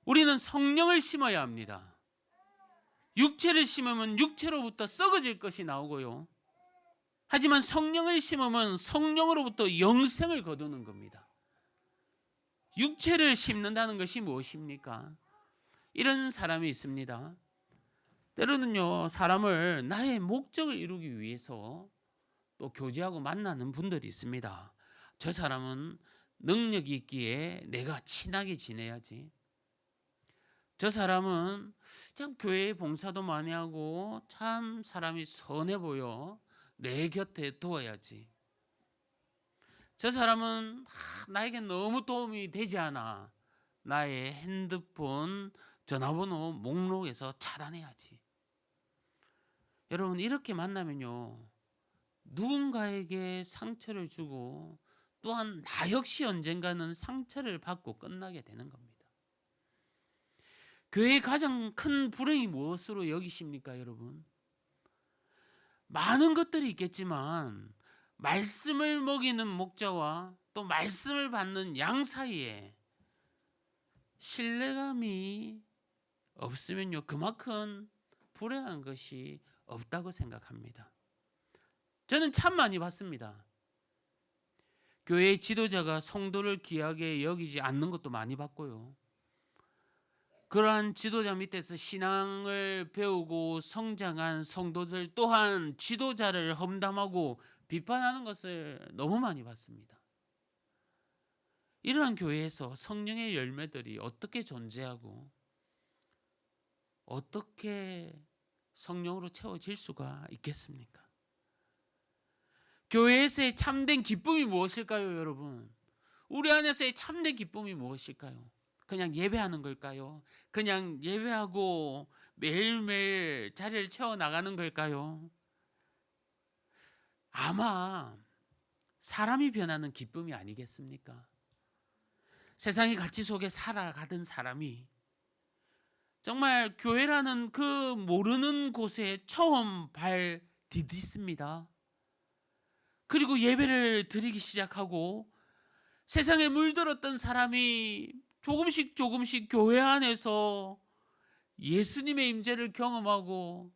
우리는 성령을 심어야 합니다. 육체를 심으면 육체로부터 썩어질 것이 나오고요. 하지만 성령을 심으면 성령으로부터 영생을 거두는 겁니다. 육체를 심는다는 것이 무엇입니까? 이런 사람이 있습니다. 때로는요, 사람을 나의 목적을 이루기 위해서 또 교제하고 만나는 분들이 있습니다. 저 사람은 능력이 있기에 내가 친하게 지내야지. 저 사람은 그냥 교회에 봉사도 많이 하고 참 사람이 선해 보여. 내 곁에 두어야지. 저 사람은 나에게 너무 도움이 되지 않아. 나의 핸드폰 전화번호 목록에서 차단해야지. 여러분 이렇게 만나면요, 누군가에게 상처를 주고 또한 나 역시 언젠가는 상처를 받고 끝나게 되는 겁니다. 교회의 가장 큰 불행이 무엇으로 여기십니까, 여러분? 많은 것들이 있겠지만 말씀을 먹이는 목자와 또 말씀을 받는 양 사이에 신뢰감이 없으면요, 그만큼 불행한 것이 없다고 생각합니다. 저는 참 많이 봤습니다. 교회의 지도자가 성도를 귀하게 여기지 않는 것도 많이 봤고요. 그러한 지도자 밑에서 신앙을 배우고 성장한 성도들 또한 지도자를 험담하고 비판하는 것을 너무 많이 봤습니다. 이러한 교회에서 성령의 열매들이 어떻게 존재하고 어떻게 성령으로 채워질 수가 있겠습니까? 교회에서의 참된 기쁨이 무엇일까요, 여러분? 우리 안에서의 참된 기쁨이 무엇일까요? 그냥 예배하는 걸까요? 그냥 예배하고 매일매일 자리를 채워나가는 걸까요? 아마 사람이 변하는 기쁨이 아니겠습니까? 세상의 가치 속에 살아가던 사람이 정말 교회라는 그 모르는 곳에 처음 발 디딛습니다. 그리고 예배를 드리기 시작하고 세상에 물들었던 사람이 조금씩 교회 안에서 예수님의 임재를 경험하고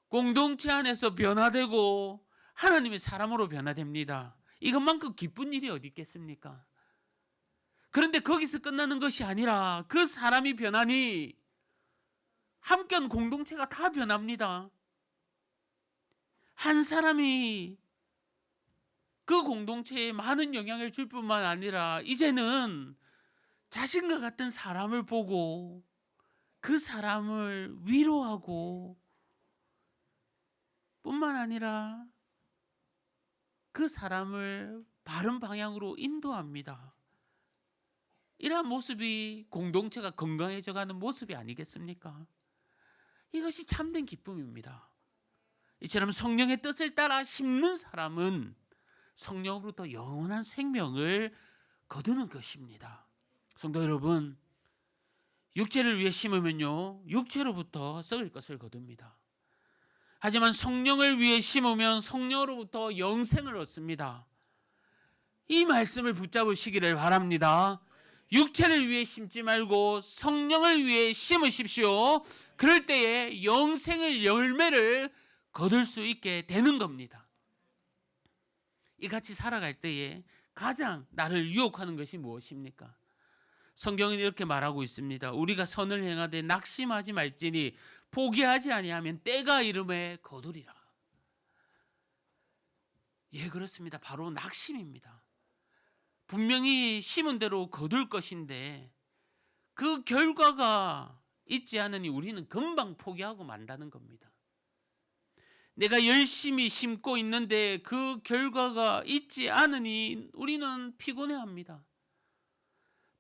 공동체 안에서 변화되고 하나님의 사람으로 변화됩니다. 이것만큼 기쁜 일이 어디 있겠습니까? 그런데 거기서 끝나는 것이 아니라 그 사람이 변하니 함께한 공동체가 다 변합니다. 한 사람이 그 공동체에 많은 영향을 줄 뿐만 아니라 이제는 자신과 같은 사람을 보고 그 사람을 위로하고 뿐만 아니라 그 사람을 바른 방향으로 인도합니다. 이러한 모습이 공동체가 건강해져가는 모습이 아니겠습니까? 이것이 참된 기쁨입니다. 이처럼 성령의 뜻을 따라 심는 사람은 성령으로부터 영원한 생명을 거두는 것입니다. 성도 여러분, 육체를 위해 심으면요, 육체로부터 썩을 것을 거둡니다. 하지만 성령을 위해 심으면 성령으로부터 영생을 얻습니다. 이 말씀을 붙잡으시기를 바랍니다. 육체를 위해 심지 말고 성령을 위해 심으십시오. 그럴 때에 영생의 열매를 거둘 수 있게 되는 겁니다. 이같이 살아갈 때에 가장 나를 유혹하는 것이 무엇입니까? 성경은 이렇게 말하고 있습니다. 우리가 선을 행하되 낙심하지 말지니 포기하지 아니하면 때가 이름에 거두리라. 예, 그렇습니다. 바로 낙심입니다. 분명히 심은 대로 거둘 것인데 그 결과가 있지 않으니 우리는 금방 포기하고 만다는 겁니다. 내가 열심히 심고 있는데 그 결과가 있지 않으니 우리는 피곤해합니다.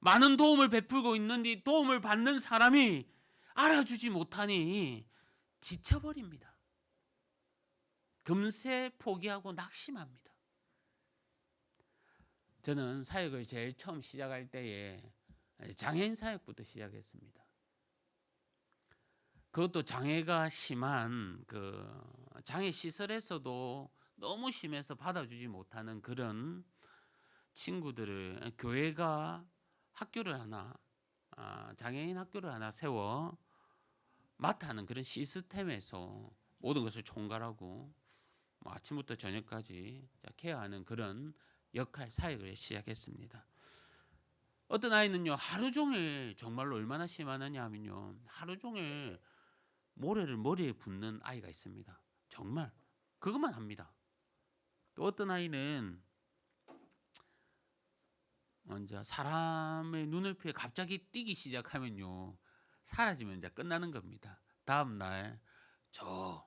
많은 도움을 베풀고 있는데 도움을 받는 사람이 알아주지 못하니 지쳐버립니다. 금세 포기하고 낙심합니다. 저는 사역을 제일 처음 시작할 때에 장애인 사역부터 시작했습니다. 그것도 장애가 심한 장애 시설에서도 너무 심해서 받아주지 못하는 그런 친구들을 교회가 학교를 하나, 장애인 학교를 하나 세워 맡아하는 그런 시스템에서 모든 것을 총괄하고 아침부터 저녁까지 케어하는 그런 역할, 사역을 시작했습니다. 어떤 아이는요, 하루 종일 정말로 얼마나 심하느냐 하면요, 하루 종일 모래를 머리에 붓는 아이가 있습니다. 정말 그것만 합니다. 또 어떤 아이는 먼저 사람의 눈을 피해 갑자기 뛰기 시작하면요, 사라지면 이제 끝나는 겁니다. 다음 날 저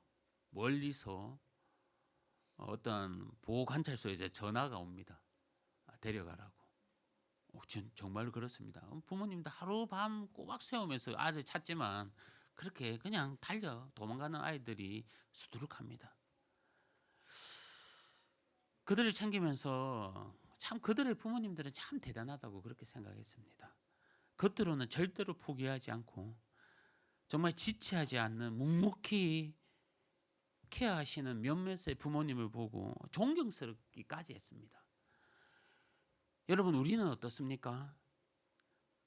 멀리서 어떤 보호 관찰소에 이제 전화가 옵니다. 데려가라고. 정말 그렇습니다. 부모님도 하루 밤 꼬박 세우면서 아들 찾지만 그렇게 그냥 달려 도망가는 아이들이 수두룩합니다. 그들을 챙기면서 참 그들의 부모님들은 참 대단하다고 그렇게 생각했습니다. 겉으로는 절대로 포기하지 않고 정말 지체하지 않는 묵묵히 케어하시는 몇몇의 부모님을 보고 존경스럽기까지 했습니다. 여러분, 우리는 어떻습니까?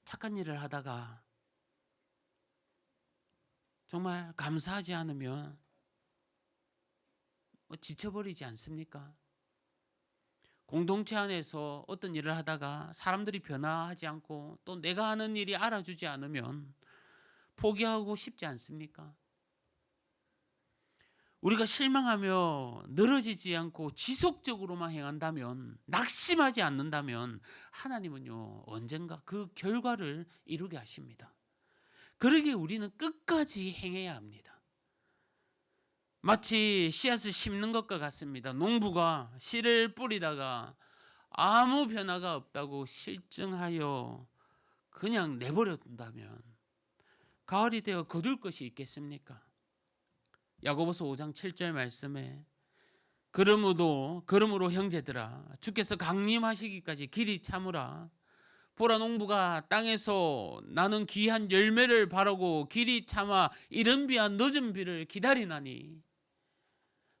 착한 일을 하다가 정말 감사하지 않으면 지쳐버리지 않습니까? 공동체 안에서 어떤 일을 하다가 사람들이 변화하지 않고 또 내가 하는 일이 알아주지 않으면 포기하고 싶지 않습니까? 우리가 실망하며 늘어지지 않고 지속적으로만 행한다면, 낙심하지 않는다면 하나님은요, 언젠가 그 결과를 이루게 하십니다. 그러기에 우리는 끝까지 행해야 합니다. 마치 씨앗을 심는 것과 같습니다. 농부가 씨를 뿌리다가 아무 변화가 없다고 실증하여 그냥 내버려 둔다면 가을이 되어 거둘 것이 있겠습니까? 야고보서 5장 7절 말씀에 그러므로 형제들아, 주께서 강림하시기까지 길이 참으라. 보라, 농부가 땅에서 나는 귀한 열매를 바라고 길이 참아 이른 비와 늦은 비를 기다리나니.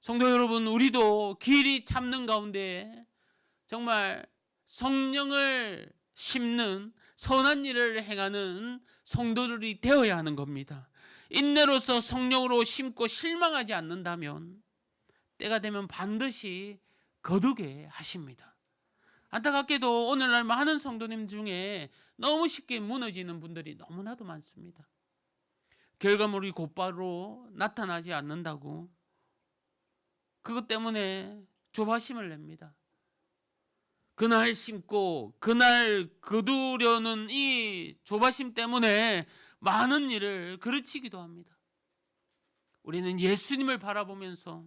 성도 여러분, 우리도 길이 참는 가운데 정말 성령을 심는 선한 일을 행하는 성도들이 되어야 하는 겁니다. 인내로서 성령으로 심고 실망하지 않는다면 때가 되면 반드시 거두게 하십니다. 안타깝게도 오늘날 많은 성도님 중에 너무 쉽게 무너지는 분들이 너무나도 많습니다. 결과물이 곧바로 나타나지 않는다고 그것 때문에 조바심을 냅니다. 그날 심고 그날 거두려는 이 조바심 때문에 많은 일을 그르치기도 합니다. 우리는 예수님을 바라보면서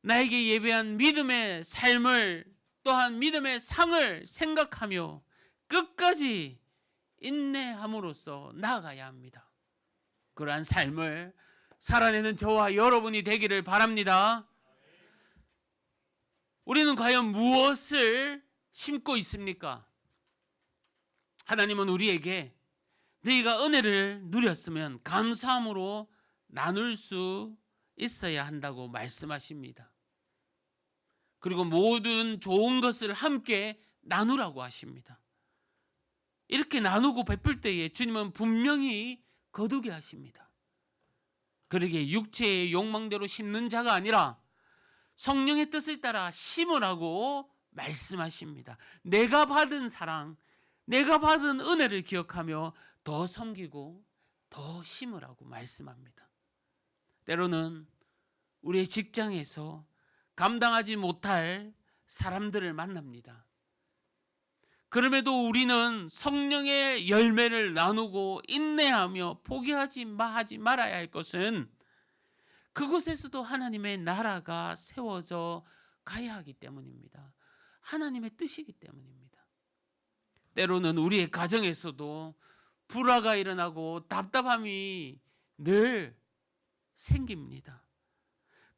나에게 예배한 믿음의 삶을, 또한 믿음의 상을 생각하며 끝까지 인내함으로써 나아가야 합니다. 그러한 삶을 살아내는 저와 여러분이 되기를 바랍니다. 우리는 과연 무엇을 심고 있습니까? 하나님은 우리에게 너희가 은혜를 누렸으면 감사함으로 나눌 수 있어야 한다고 말씀하십니다. 그리고 모든 좋은 것을 함께 나누라고 하십니다. 이렇게 나누고 베풀 때에 주님은 분명히 거두게 하십니다. 그러기에 육체의 욕망대로 심는 자가 아니라 성령의 뜻을 따라 심으라고 말씀하십니다. 내가 받은 사랑, 내가 받은 은혜를 기억하며 더 섬기고 더 심으라고 말씀합니다. 때로는 우리의 직장에서 감당하지 못할 사람들을 만납니다. 그럼에도 우리는 성령의 열매를 나누고 인내하며 포기하지 말아야 할 것은 그곳에서도 하나님의 나라가 세워져 가야 하기 때문입니다. 하나님의 뜻이기 때문입니다. 때로는 우리의 가정에서도 불화가 일어나고 답답함이 늘 생깁니다.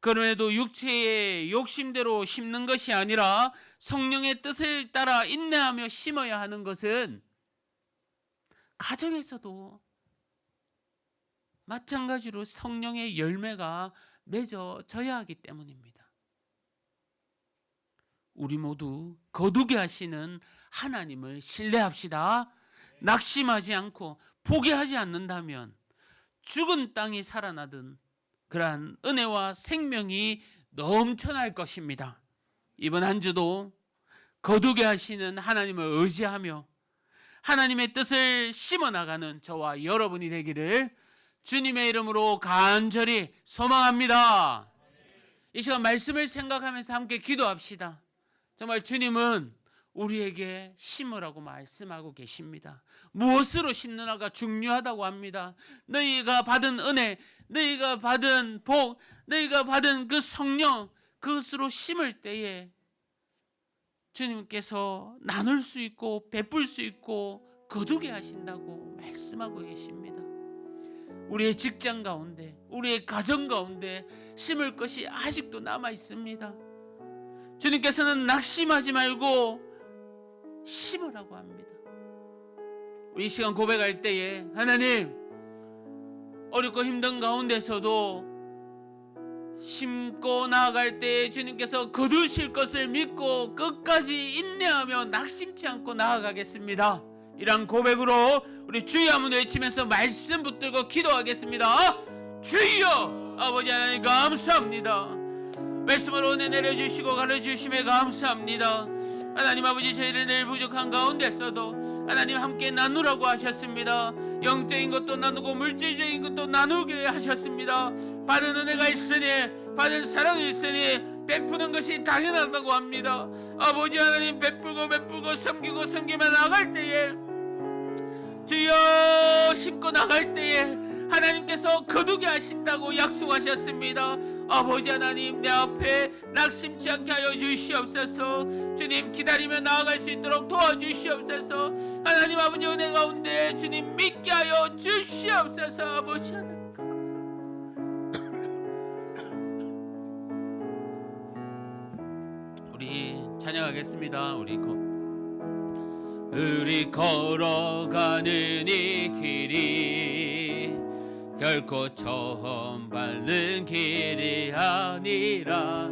그럼에도 육체의 욕심대로 심는 것이 아니라 성령의 뜻을 따라 인내하며 심어야 하는 것은 가정에서도 마찬가지로 성령의 열매가 맺어져야 하기 때문입니다. 우리 모두 거두게 하시는 하나님을 신뢰합시다. 낙심하지 않고 포기하지 않는다면 죽은 땅이 살아나든 그러한 은혜와 생명이 넘쳐날 것입니다. 이번 한 주도 거두게 하시는 하나님을 의지하며 하나님의 뜻을 심어나가는 저와 여러분이 되기를 주님의 이름으로 간절히 소망합니다. 이 시간 말씀을 생각하면서 함께 기도합시다. 정말 주님은 우리에게 심으라고 말씀하고 계십니다. 무엇으로 심느냐가 중요하다고 합니다. 너희가 받은 은혜, 너희가 받은 복, 너희가 받은 그 성령, 그것으로 심을 때에 주님께서 나눌 수 있고 베풀 수 있고 거두게 하신다고 말씀하고 계십니다. 우리의 직장 가운데, 우리의 가정 가운데 심을 것이 아직도 남아 있습니다. 주님께서는 낙심하지 말고 심으라고 합니다. 우리 이 시간 고백할 때에 하나님, 어렵고 힘든 가운데서도 심고 나아갈 때에 주님께서 거두실 것을 믿고 끝까지 인내하며 낙심치 않고 나아가겠습니다. 이런 고백으로 우리 주여 한번 외치면서 말씀 붙들고 기도하겠습니다. 주여, 아버지 하나님 감사합니다. 말씀으로 은혜 내려주시고 가르쳐주심에 감사합니다. 하나님 아버지, 저희를 늘 부족한 가운데서도 하나님 함께 나누라고 하셨습니다. 영적인 것도 나누고 물질적인 것도 나누게 하셨습니다. 받은 은혜가 있으니, 받은 사랑이 있으니 베푸는 것이 당연하다고 합니다. 아버지 하나님, 베풀고 섬기며 나갈 때에 주여, 심고 나갈 때에 하나님께서 거두게 하신다고 약속하셨습니다. 아버지 하나님, 내 앞에 낙심치 않게 하여 주시옵소서. 주님, 기다리며 나아갈 수 있도록 도와주시옵소서. 하나님 아버지, 은혜 가운데 주님 믿게 하여 주시옵소서. 아버지 하나님 감사합니다. 우리 찬양하겠습니다. 우리 걸어가는 이 길이 결코 처음 밟는 길이 아니라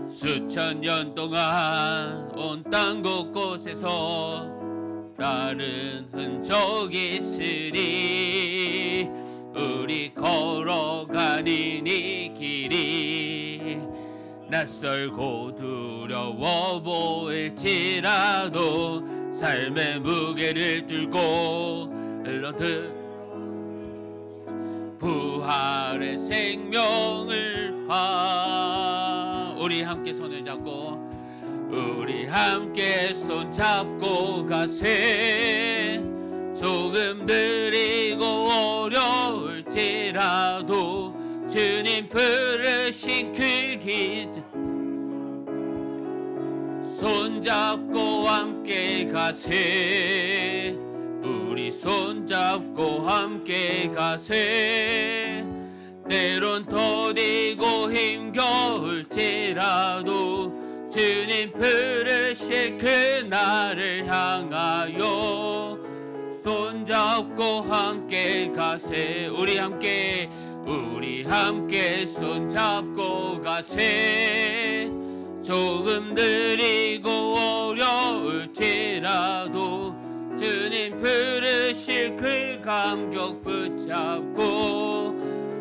수천 년 동안 온 땅 곳곳에서 다른 흔적이 있으니 우리 걸어가는 이 길이 낯설고 두려워 보일지라도 삶의 무게를 들고 흘러든 부활의 생명을 봐. 우리 함께 손을 잡고, 우리 함께 손 잡고 가세. 조금 느리고 부르신 그 길 손잡고 함께 가세. 우리 손잡고 함께 가세. 때론 더디고 힘겨울지라도 주님 부르실 그날을 향하여 손잡고 함께 가세. 우리 함께 손잡고 가세. 조금 느리고 어려울지라도 주님 부르실 그 감격 붙잡고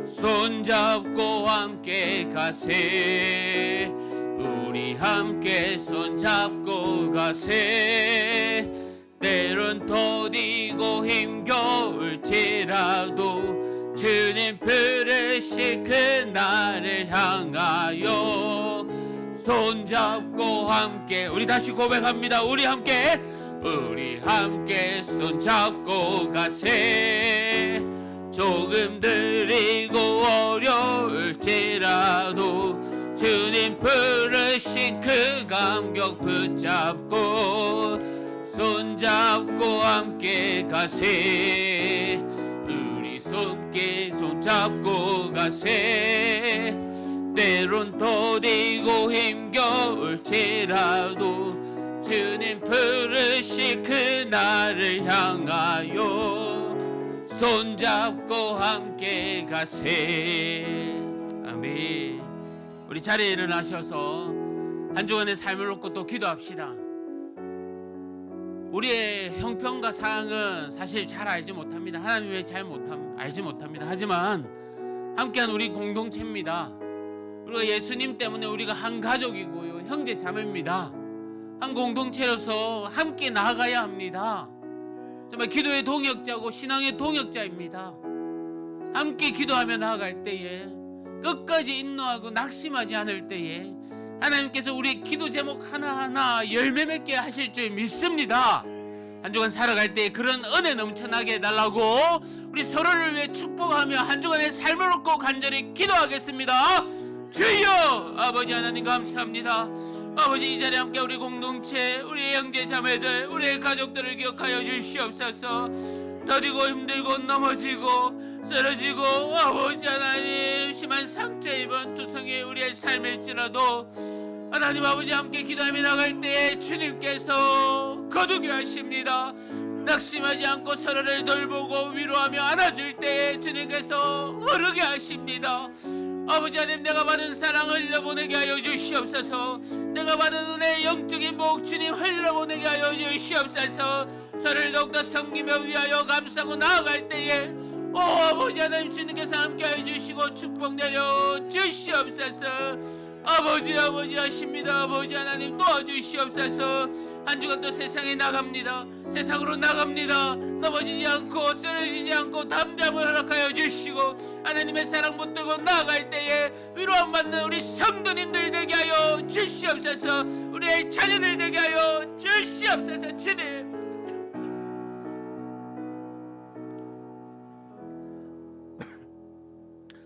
손잡고 함께 가세. 우리 함께 손잡고 가세. 때론 더디고 힘겨울지라도 주님 부르실 그날을 향하여 손잡고 함께. 우리 다시 고백합니다. 우리 함께 손잡고 가세. 조금 느리고 어려울지라도 주님 부르신 그 감격 붙잡고 손잡고 함께 가세. 우리 손잡고 가세. 때론 더디고 힘겨울지라도 주님 부르실 그날을 향하여 손잡고 함께 가세. 아멘. 우리 자리에 일어나셔서 한 주간의 삶을 놓고 또 기도합시다. 우리의 형편과 상황은 사실 잘 알지 못합니다. 하나님 외에 알지 못합니다. 하지만 함께한 우리 공동체입니다. 우리가 예수님 때문에 우리가 한 가족이고요, 형제 자매입니다. 한 공동체로서 함께 나아가야 합니다. 정말 기도의 동역자고 신앙의 동역자입니다. 함께 기도하며 나아갈 때에, 끝까지 인노하고 낙심하지 않을 때에 하나님께서 우리 기도 제목 하나하나 열매 맺게 하실 줄 믿습니다. 한 주간 살아갈 때 그런 은혜 넘쳐나게 해달라고 우리 서로를 위해 축복하며 한 주간의 삶을 놓고 간절히 기도하겠습니다. 주여! 아버지 하나님 감사합니다. 아버지, 이 자리에 함께 우리 공동체, 우리 형제 자매들, 우리의 가족들을 기억하여 주시옵소서. 더디고 힘들고 넘어지고 쓰러지고 아버지 하나님 심한 상처 입은 투성이 우리의 삶일지라도 하나님 아버지 함께 기도하며 나갈 때에 주님께서 거두게 하십니다. 낙심하지 않고 서로를 돌보고 위로하며 안아줄 때에 주님께서 흐르게 하십니다. 아버지 하나님, 내가 받은 사랑을 흘려보내게 하여 주시옵소서. 내가 받은 은혜의 영적인 복 주님 흘려보내게 하여 주시옵소서. 저를 더욱더 섬기며 위하여 감싸고 나아갈 때에 아버지 하나님 주님께서 함께하여 주시고 축복 내려 주시옵소서. 아버지 하십니다. 아버지 하나님 도와주시옵소서. 한 주간 또 세상에 나갑니다. 세상으로 나갑니다. 넘어지지 않고 쓰러지지 않고 담대함을 허락하여 주시고 하나님의 사랑 붙들고 나아갈 때에 위로함 받는 우리 성도님들 되게 하여 주시옵소서. 우리의 자녀들 되게 하여 주시옵소서. 주님,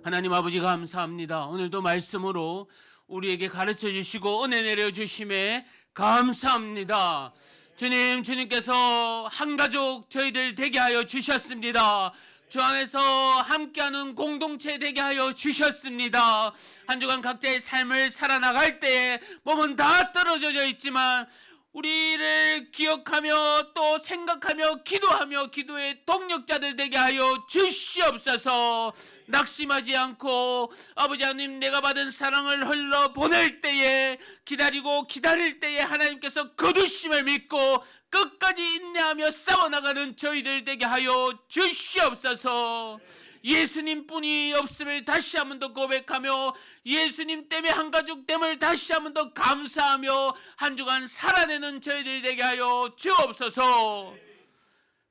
하나님 아버지 감사합니다. 오늘도 말씀으로 우리에게 가르쳐 주시고 은혜 내려 주심에 감사합니다. 주님께서 한 가족 저희들 되게 하여 주셨습니다. 주 안에서 함께하는 공동체 되게 하여 주셨습니다. 한 주간 각자의 삶을 살아나갈 때에 몸은 다 떨어져 있지만 우리를 기억하며 또 생각하며 기도하며 기도의 동력자들 되게 하여 주시옵소서. 낙심하지 않고 아버지 하나님, 내가 받은 사랑을 흘러 보낼 때에 기다리고 기다릴 때에 하나님께서 거두심을 믿고 끝까지 인내하며 싸워나가는 저희들 되게 하여 주시옵소서. 예수님뿐이 없음을 다시 한 번 더 고백하며 예수님 때문에 한 가족 됨을 다시 한 번 더 감사하며 한 주간 살아내는 저희들 되게 하여 주옵소서.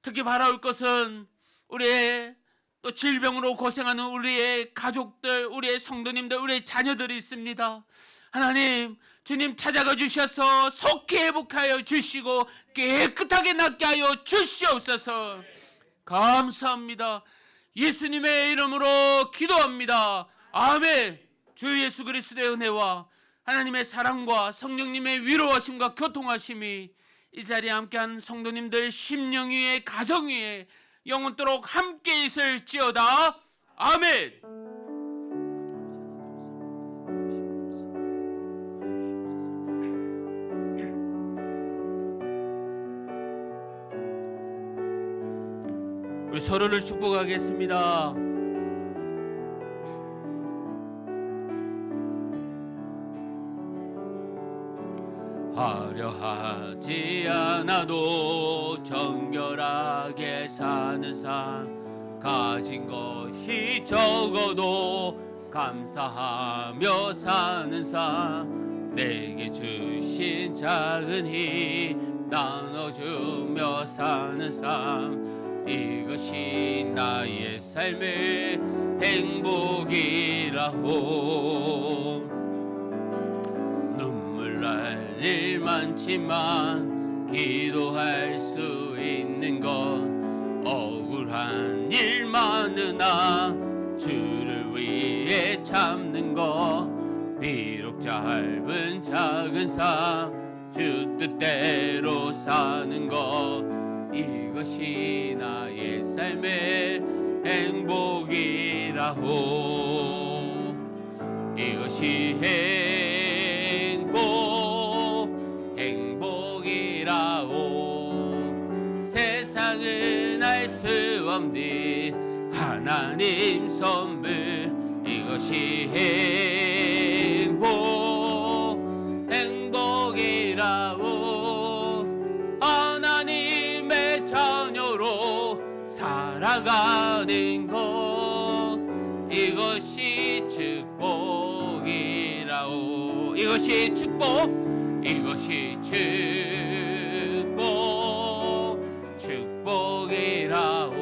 특히 바라올 것은 우리의 또 질병으로 고생하는 우리의 가족들, 우리의 성도님들, 우리의 자녀들이 있습니다. 하나님, 주님 찾아가 주셔서 속히 회복하여 주시고 깨끗하게 낫게 하여 주시옵소서. 감사합니다. 예수님의 이름으로 기도합니다. 아멘. 주 예수 그리스도의 은혜와 하나님의 사랑과 성령님의 위로하심과 교통하심이 이 자리에 함께한 성도님들 심령 위에 가정 위에 영원토록 함께 있을지어다. 아멘. 우리 서로를 축복하겠습니다. 화려하지 않아도 정결하게 사는 삶, 가진 것이 적어도 감사하며 사는 삶, 내게 주신 작은 힘 나눠주며 사는 삶, 이것이 나의 삶의 행복이라고. 눈물 날 일 많지만 기도할 수 있는 건 억울한 일 많으나 주를 위해 참는 것, 비록 짧은 작은 삶 주 뜻대로 사는 것, 이것이 나의 삶의 행복이라고. 이것이 행복이라고. 세상은 알 수 없는 하나님 선물, 이것이 행복이라고. 하나님의 자녀로 살아가는 것, 이것이 축복이라고. 이것이 축복, 이것이 축복이라고.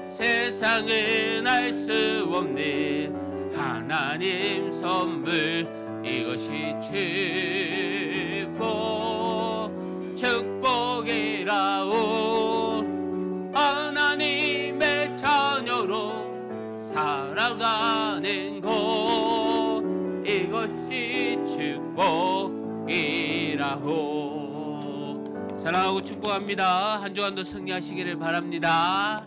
세상은 알 수 없는 하나님 선물, 이것이 축복이라고. 하나님의 자녀로 살아가는 것, 이것이 축복이라고. 사랑하고 축복합니다. 한 주간도 승리하시기를 바랍니다.